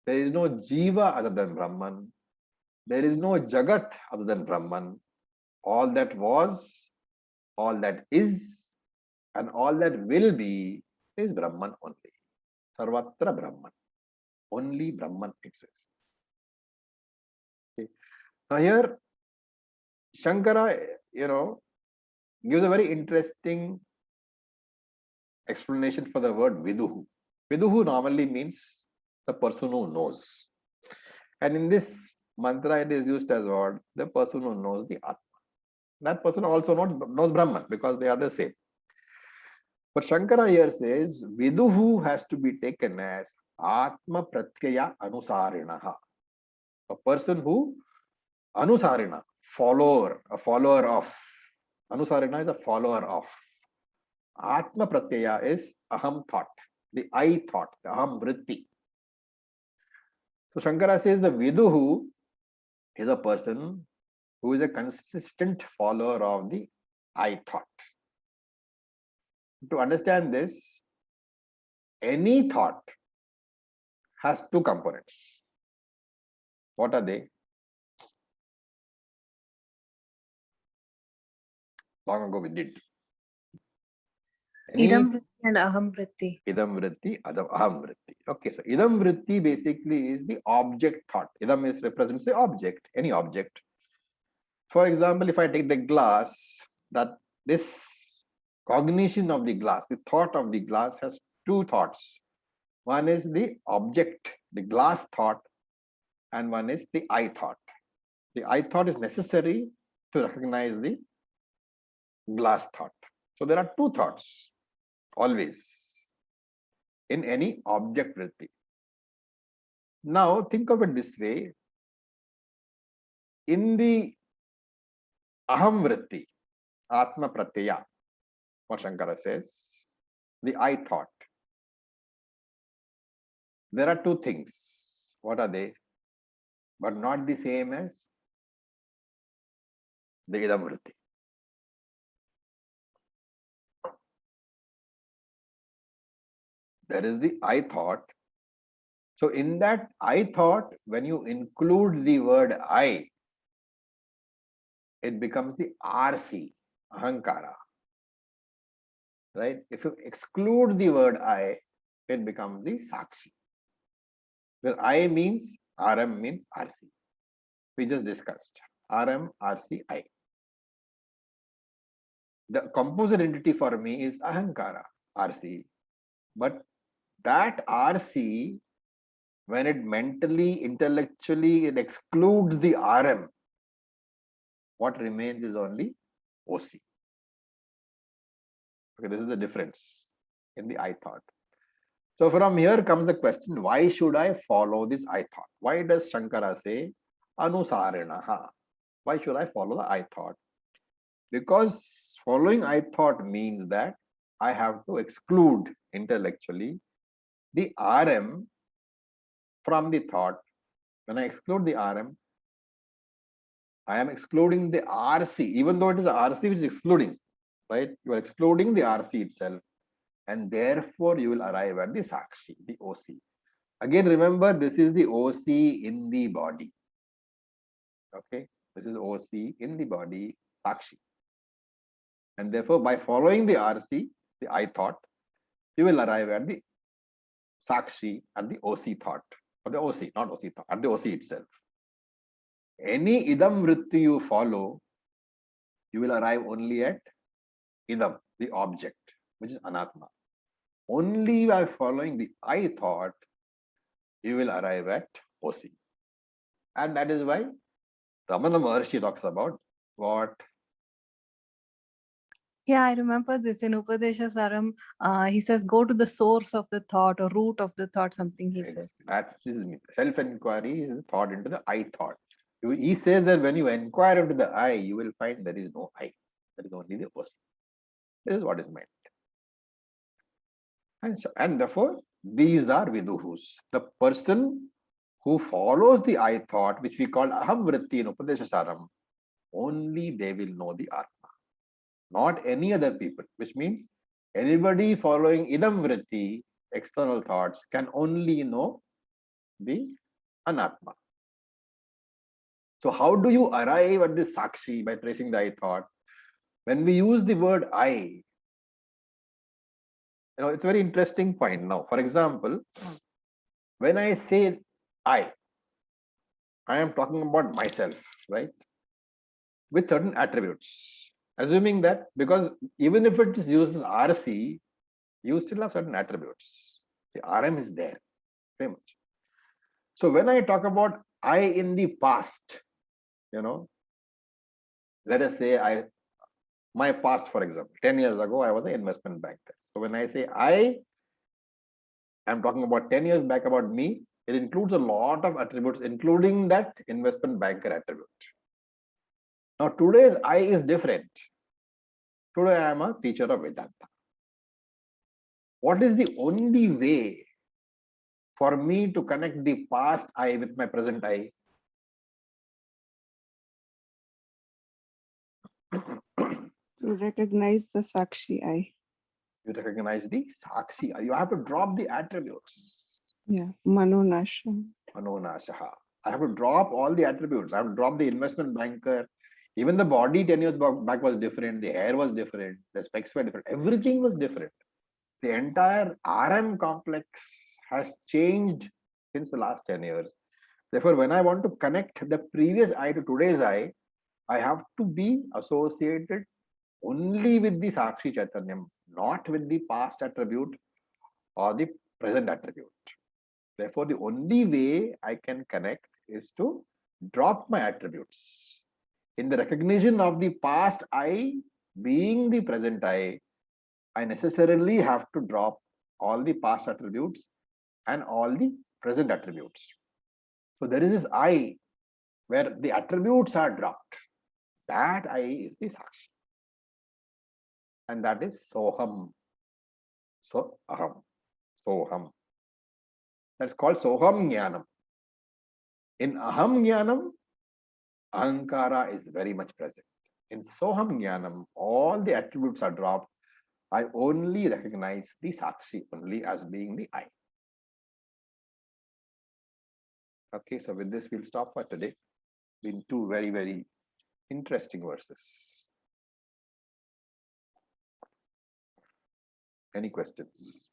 There is no Jiva other than Brahman. There is no Jagat other than Brahman. All that was, all that is, and all that will be is Brahman only. Sarvatra Brahman. Only Brahman exists. Okay. Now here, Shankara, gives a very interesting explanation for the word Viduhu. Viduhu normally means the person who knows. And in this mantra, it is used as what? The person who knows the Atma. That person also knows Brahman, because they are the same. But Shankara here says, Viduhu has to be taken as Atma Pratyaya Anusarinaha. A person who, Anusarina, a follower of. Anusarina is a follower of. Atma Pratyaya is Aham thought, the I thought, the Aham Vritti. So Shankara says the Viduhu is a person who is a consistent follower of the I thought. To understand this, any thought has two components. What are they? Long ago we did. Idam vritti and aham vritti. Idam vritti, aham vritti. Okay, so idam vritti basically is the object thought. Idam represents the object, any object. For example, if I take the glass, that this cognition of the glass, the thought of the glass has two thoughts. One is the object, the glass thought, and one is the I thought. The I thought is necessary to recognize the glass thought. So there are two thoughts always in any object vritti. Now think of it this way. In the aham vritti, Atma Pratyaya, what Shankara says, the I thought, there are two things. What are they? But not the same as the idam vritti. There is the I thought. So in that I thought, when you include the word I, it becomes the RC, Ahankara. Right? If you exclude the word I, it becomes the Sakshi. The I means RM means RC. We just discussed RM, RC, I. The composite entity for me is Ahankara, RC. But that RC, when it mentally, intellectually, it excludes the RM, what remains is only OC. Okay, this is the difference in the I thought. So from here comes the question, why should I follow this I thought? Why does Shankara say Anusarinaha? Why should I follow the I thought? Because following I thought means that I have to exclude intellectually the RM from the thought. When I exclude the RM, I am excluding the RC, even though it is RC which is excluding, right? You are excluding the RC itself, and therefore you will arrive at the Sakshi, the OC. Again, remember, this is the OC in the body. Okay, this is OC in the body, Sakshi. And therefore, by following the RC, the I thought, you will arrive at the Sakshi and the OC thought, or the OC, not OC thought, at the OC itself. Any idam vritti you follow, you will arrive only at idam, the object, which is anatma. Only by following the I thought, you will arrive at OC. And that is why Ramana Maharshi talks about what? Yeah, I remember this in Upadesha Saram. He says, go to the source of the thought or root of the thought, something he says. That's self-inquiry is thought into the I thought. He says that when you inquire into the I, you will find there is no I. There is only the OC. This is what is meant. And therefore, these are viduhus. The person who follows the I thought, which we call aham vritti in Upadesha Saram, only they will know the Atma. Not any other people, which means anybody following idam vritti, external thoughts, can only know the anatma. So how do you arrive at this Sakshi by tracing the I thought? When we use the word I, it's a very interesting point. Now, for example, when I say I am talking about myself, right? With certain attributes. Assuming that, because even if it is used as RC, you still have certain attributes. The RM is there, very much. So when I talk about I in the past, let us say my past, for example, 10 years ago, I was an investment banker. So when I say I am talking about 10 years back about me, it includes a lot of attributes, including that investment banker attribute. Now, today's I is different. Today, I am a teacher of Vedanta. What is the only way for me to connect the past I with my present I? To recognize the Sakshi I. You recognize the Sakshi. You have to drop the attributes. Yeah, Manonasha. Manonashaha. I have to drop all the attributes. I have to drop the investment banker. Even the body 10 years back was different. The hair was different. The specs were different. Everything was different. The entire RM complex has changed since the last 10 years. Therefore, when I want to connect the previous I to today's I have to be associated only with the Sakshi Chaitanyam, not with the past attribute or the present attribute. Therefore, the only way I can connect is to drop my attributes. In the recognition of the past I being the present I necessarily have to drop all the past attributes and all the present attributes. So there is this I where the attributes are dropped. That I is the Sakshi. And that is Soham. So Aham. Soham. That's called Soham Jnanam. In Aham Jnanam, Ahankara is very much present. In Soham Jnanam, all the attributes are dropped. I only recognize the Sakshi only as being the I. Okay, so with this, we'll stop for today. Been two very, very Interesting verses. Any questions?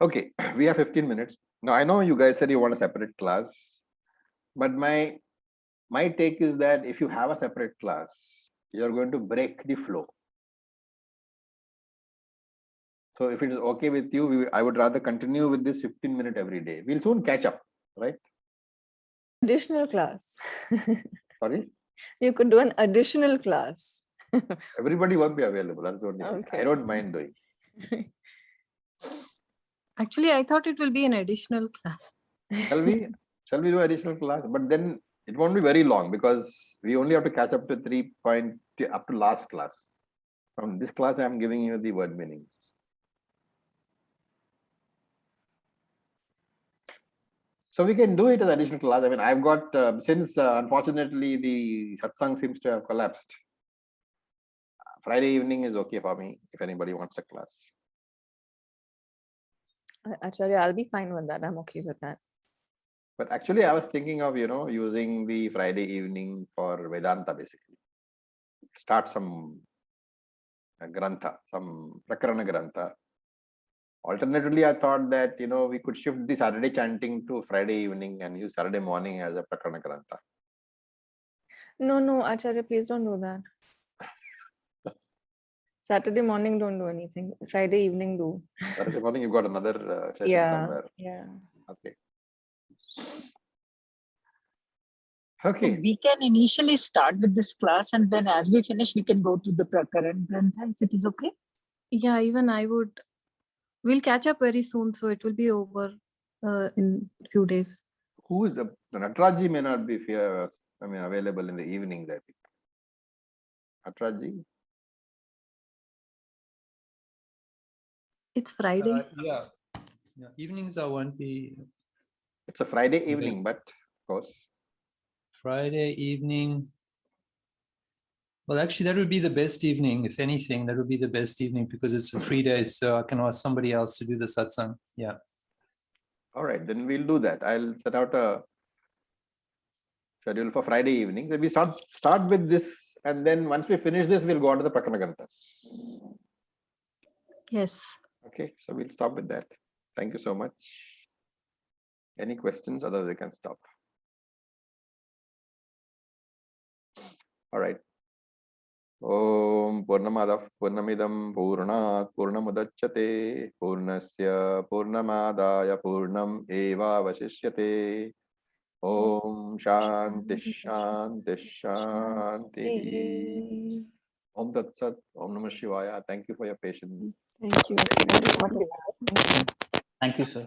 Okay, we have 15 minutes. Now, I know you guys said you want a separate class, but my take is that if you have a separate class, you're going to break the flow. So if it is okay with you, I would rather continue with this 15-minute every day. We'll soon catch up, right? Additional class. Sorry, You could do an additional class. everybody won't be available. That's the only thing. I Okay. don't mind doing. Actually, I thought it will be an additional class. Shall we do additional class? But then it won't be very long because we only have to catch up to up to last class. From this class, I am giving you the word meanings. So we can do it as additional class. I mean, I've got, since unfortunately the satsang seems to have collapsed, Friday evening is okay for me if anybody wants a class. Acharya, I'll be fine with that. I'm okay with that. But actually, I was thinking of, using the Friday evening for Vedanta basically. Start some grantha, some prakarana grantha. Alternatively, I thought that, we could shift the Saturday chanting to Friday evening and use Saturday morning as a prakarana grantha. No, Acharya, please don't do that. Saturday morning, don't do anything. Friday evening, do. Saturday morning, you've got another session Yeah. somewhere. Yeah. Okay. So Okay. we can initially start with this class, and then as we finish, we can go to the Prakaran Grantha, if it is okay. Yeah, even I would. We'll catch up very soon, so it will be over in few days. Who is Natraji may not be available in the evenings, I think. Natraji? It's Friday. Yeah, evenings I won't be. It's a Friday evening, but of course. Friday evening. Well, actually, that would be the best evening. If anything, that would be the best evening because it's a free day, so I can ask somebody else to do the satsang. Yeah. All right, then we'll do that. I'll set out a schedule for Friday evenings. We start with this, and then once we finish this, we'll go on to the Prakarana Granthas. Yes. Okay, so we'll stop with that. Thank you so much. Any questions? Otherwise, we can stop. All right. Om Purnamadav Purnamidam Purnat Purnamudachyate Purnasya Purnamadaya Purnam Eva Vasishyate. Om Shanti Shanti Shanti. Om Tat Sat. Om Namah Shivaya. Thank you for your patience. Thank you. Thank you, sir.